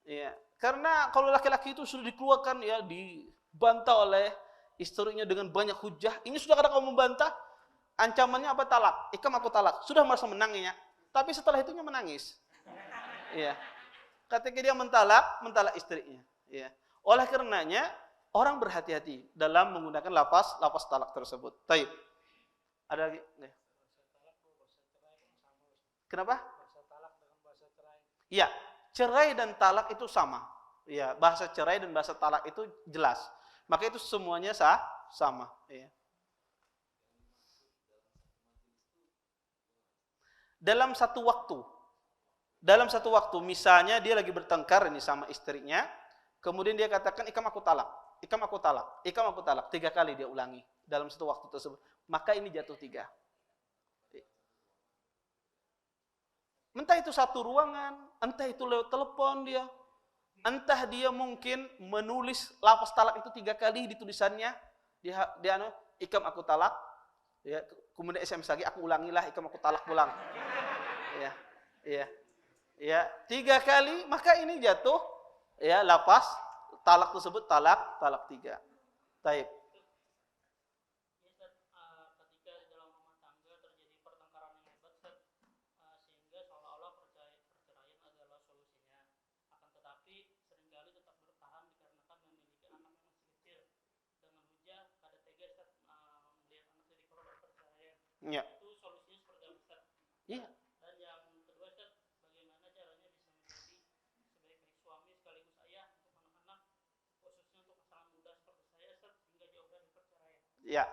Ya, karena kalau laki-laki itu sudah dikeluarkan ya dibantah oleh istrinya dengan banyak hujah, ini sudah kada kau membantah. Ancamannya apa? Talak. Ikam aku talak. Sudah merasa menang ya. Tapi setelah itunya menangis. Iya. Ketika dia mentalak istrinya. Iya. Oleh karenanya orang berhati-hati dalam menggunakan lapas talak tersebut. Taib. Ada lagi? Kenapa? Iya. Cerai dan talak itu sama. Iya. Bahasa cerai dan bahasa talak itu jelas. Maka itu semuanya sama. Iya. Dalam satu waktu, misalnya dia lagi bertengkar ini sama istrinya, kemudian dia katakan ikam aku talak, 3 kali dia ulangi dalam satu waktu tersebut, maka ini jatuh 3. Entah itu satu ruangan, entah itu lewat telepon dia, entah dia mungkin menulis lafaz talak itu 3 kali di tulisannya, dia ikam aku talak, ya, kemudian SMS lagi aku ulangilah ikam aku talak pulang. Ya, 3 kali, maka ini jatuh ya lafaz talak tersebut talak 3. Taib. Ketika di dalam rumah tangga terjadi pertengkaran yang hebat, sehingga seolah-olah perceraian adalah solusinya. Akan tetapi seringkali tetap bertahan dikarenakan memiliki anak yang masih kecil. Dengan hujah kada tega melihat anak jadi korban perceraian. Ya. Itu solusinya seperti apa, Ustaz? Iya. Dan yang kedua, Ustaz, bagaimana caranya bisa menjadi sebaik-baik suami sekaligus ayah untuk anak-anak, khususnya untuk pasangan muda seperti saya, Ustaz, hingga jauh dari perceraian? Ya.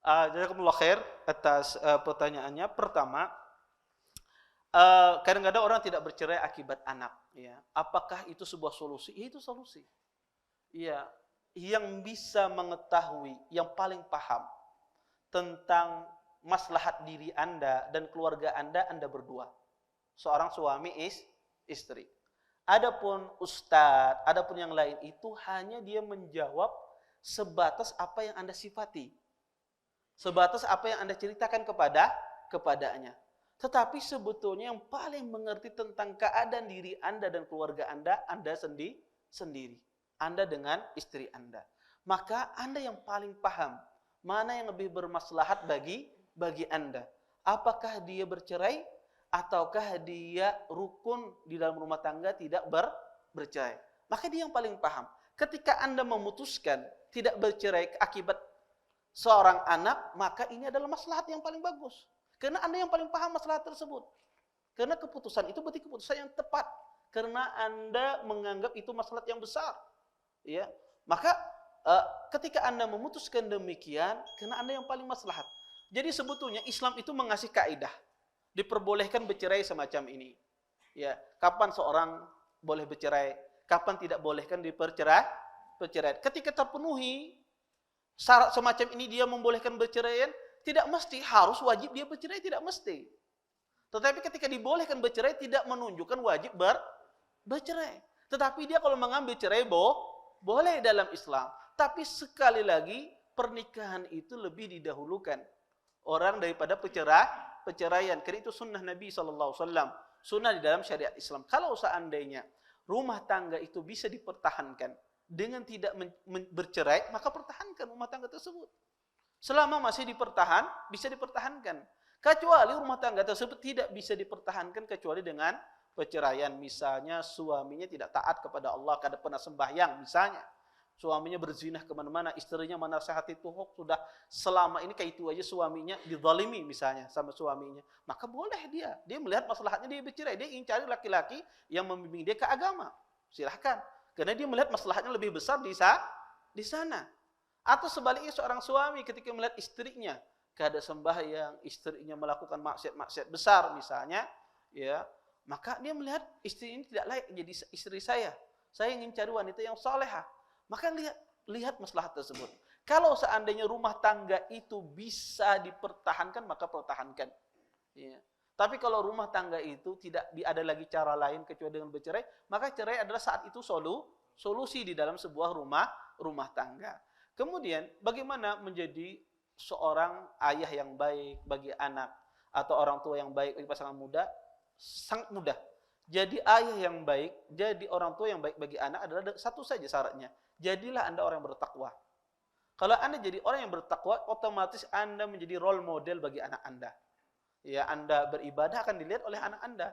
Jazakumullah khair atas pertanyaannya. Pertama, kadang-kadang orang tidak bercerai akibat anak. Ya. Apakah itu sebuah solusi? Ya, itu solusi. Ya. Yang bisa mengetahui, yang paling paham tentang maslahat diri Anda dan keluarga Anda berdua. Seorang suami istri. Adapun ustadz, adapun yang lain itu hanya dia menjawab sebatas apa yang Anda sifati. Sebatas apa yang Anda ceritakan kepadanya. Tetapi sebetulnya yang paling mengerti tentang keadaan diri Anda dan keluarga Anda sendiri. Anda dengan istri Anda. Maka Anda yang paling paham mana yang lebih bermaslahat bagi Anda. apakah dia bercerai ataukah dia rukun di dalam rumah tangga tidak bercerai. Maka dia yang paling paham. Ketika Anda memutuskan tidak bercerai akibat seorang anak, maka ini adalah maslahat yang paling bagus. Karena Anda yang paling paham masalah tersebut. Karena keputusan itu berarti keputusan yang tepat. Karena Anda menganggap itu masalah yang besar. Ya, maka ketika Anda memutuskan demikian, karena Anda yang paling maslahat. Jadi sebetulnya Islam itu mengasih kaidah. Diperbolehkan bercerai semacam ini. Ya, kapan seorang boleh bercerai, kapan tidak bolehkan bercerai. Ketika terpenuhi syarat semacam ini dia membolehkan berceraian, tidak mesti harus wajib dia bercerai, tidak mesti. Tetapi ketika dibolehkan bercerai tidak menunjukkan wajib bercerai. Tetapi dia kalau mengambil cerai boleh dalam Islam. Tapi sekali lagi pernikahan itu lebih didahulukan orang daripada perceraian. Karena itu sunnah Nabi SAW. Sunnah di dalam syariat Islam. Kalau seandainya rumah tangga itu bisa dipertahankan dengan tidak bercerai, maka pertahankan rumah tangga tersebut. Selama masih bisa dipertahankan. Kecuali rumah tangga tersebut tidak bisa dipertahankan kecuali dengan perceraian. Misalnya suaminya tidak taat kepada Allah, kada pernah sembahyang misalnya. Suaminya berzinah kemana-mana, istrinya menasihati itu hoax, sudah selama ini kayak itu aja suaminya dizalimi misalnya sama suaminya. Maka boleh dia melihat maslahatnya dia bercerai. Dia ingin cari laki-laki yang membimbing dia ke agama. Silahkan. Karena dia melihat maslahatnya lebih besar di sana. Atau sebaliknya seorang suami ketika melihat istrinya kada sembahyang, istrinya melakukan maksiat besar misalnya, ya, maka dia melihat istri ini tidak layak jadi istri saya. Saya ingin cari wanita yang salehah. Maka lihat maslahat tersebut. Kalau seandainya rumah tangga itu bisa dipertahankan, maka pertahankan. Ya. Tapi kalau rumah tangga itu tidak ada lagi cara lain kecuali dengan bercerai, maka cerai adalah saat itu solusi di dalam sebuah rumah tangga. Kemudian bagaimana menjadi seorang ayah yang baik bagi anak atau orang tua yang baik bagi pasangan muda? Sangat mudah. Jadi ayah yang baik, jadi orang tua yang baik bagi anak adalah satu saja syaratnya. Jadilah Anda orang yang bertakwa. Kalau Anda jadi orang yang bertakwa, otomatis Anda menjadi role model bagi anak Anda. Ya, Anda beribadah akan dilihat oleh anak Anda.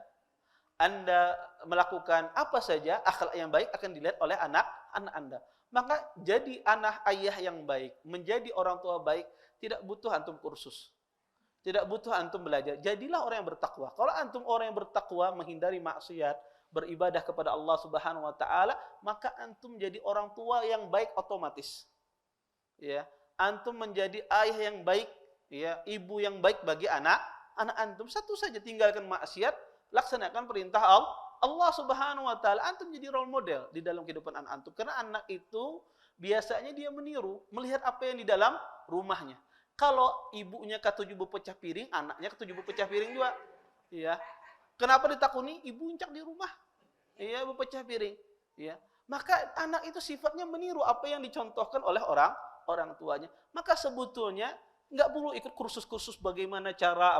Anda melakukan apa saja akhlak yang baik akan dilihat oleh anak Anda. Maka jadi anak ayah yang baik, menjadi orang tua baik, tidak butuh antum kursus. Tidak butuh antum belajar. Jadilah orang yang bertakwa. Kalau antum orang yang bertakwa, menghindari maksiat, beribadah kepada Allah Subhanahu wa taala, maka antum jadi orang tua yang baik otomatis. Ya, antum menjadi ayah yang baik, ya, ibu yang baik bagi anak antum. Satu saja, tinggalkan maksiat, laksanakan perintah Allah Subhanahu wa taala. Antum jadi role model di dalam kehidupan anak antum. Karena anak itu biasanya dia meniru, melihat apa yang di dalam rumahnya. Kalau ibunya ketujuh pecah piring, anaknya ketujuh pecah piring juga. Ya. Kenapa ditakuni? Ibu incak di rumah. Iya, pecah piring. Ya. Maka anak itu sifatnya meniru apa yang dicontohkan oleh orang tuanya. Maka sebetulnya nggak perlu ikut kursus-kursus bagaimana cara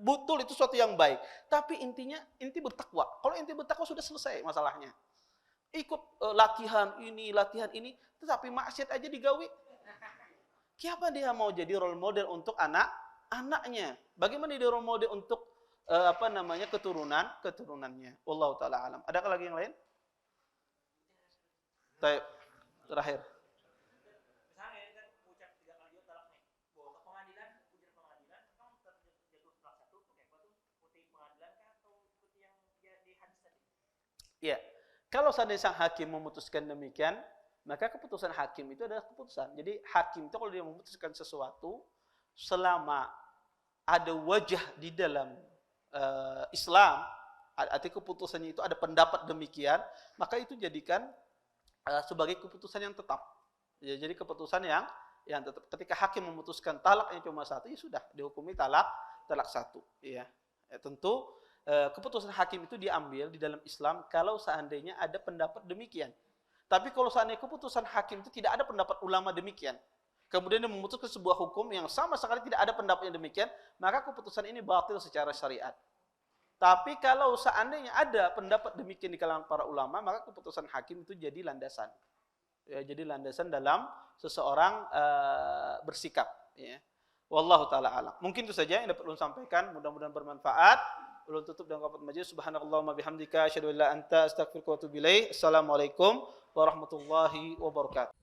betul itu suatu yang baik. Tapi intinya inti bertakwa. Kalau inti bertakwa sudah selesai masalahnya. Ikut latihan ini, tetapi maksiat aja digawi. Siapa dia mau jadi role model untuk anaknya? Bagaimana dia role model untuk keturunannya? Wallahu taala alam. Adakah lagi yang lain? Baik, terakhir. Misalnya kan ucap 3 kali talak nih, bawa ke pengadilan, ujar pengadilan, kan terjatuh salah satu, pakai apa tuh? Ikuti pengadilan kah atau ikuti yang dia di hadis tadi? Iya. Kalau seandainya sang hakim memutuskan demikian, maka keputusan hakim itu adalah keputusan. Jadi hakim itu kalau dia memutuskan sesuatu, selama ada wajah di dalam Islam, arti keputusannya itu ada pendapat demikian, maka itu jadikan sebagai keputusan yang tetap. Ya, jadi keputusan yang tetap. Ketika hakim memutuskan talaknya cuma satu, ya sudah dihukumi talak satu. Ya. Tentu keputusan hakim itu diambil di dalam Islam kalau seandainya ada pendapat demikian. Tapi kalau seandainya keputusan hakim itu tidak ada pendapat ulama demikian, kemudian dia memutuskan sebuah hukum yang sama sekali tidak ada pendapat yang demikian, maka keputusan ini batil secara syariat. Tapi kalau seandainya ada pendapat demikian di kalangan para ulama, maka keputusan hakim itu jadi landasan. Ya, jadi landasan dalam seseorang bersikap. Ya. Wallahu taala alam. Mungkin itu saja yang dapat ulun sampaikan, mudah-mudahan bermanfaat. Ulun tutup dengan kafarat majelis. Subhanakallahumma bihamdika asyhadu an la anta astaghfiruka wa atubu ilaik. Assalamualaikum warahmatullahi wabarakatuh.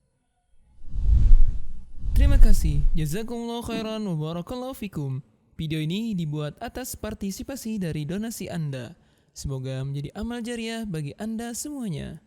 Terima kasih. Jazakumullah khairan wa barakallahu fikum. Video ini dibuat atas partisipasi dari donasi Anda. Semoga menjadi amal jariah bagi Anda semuanya.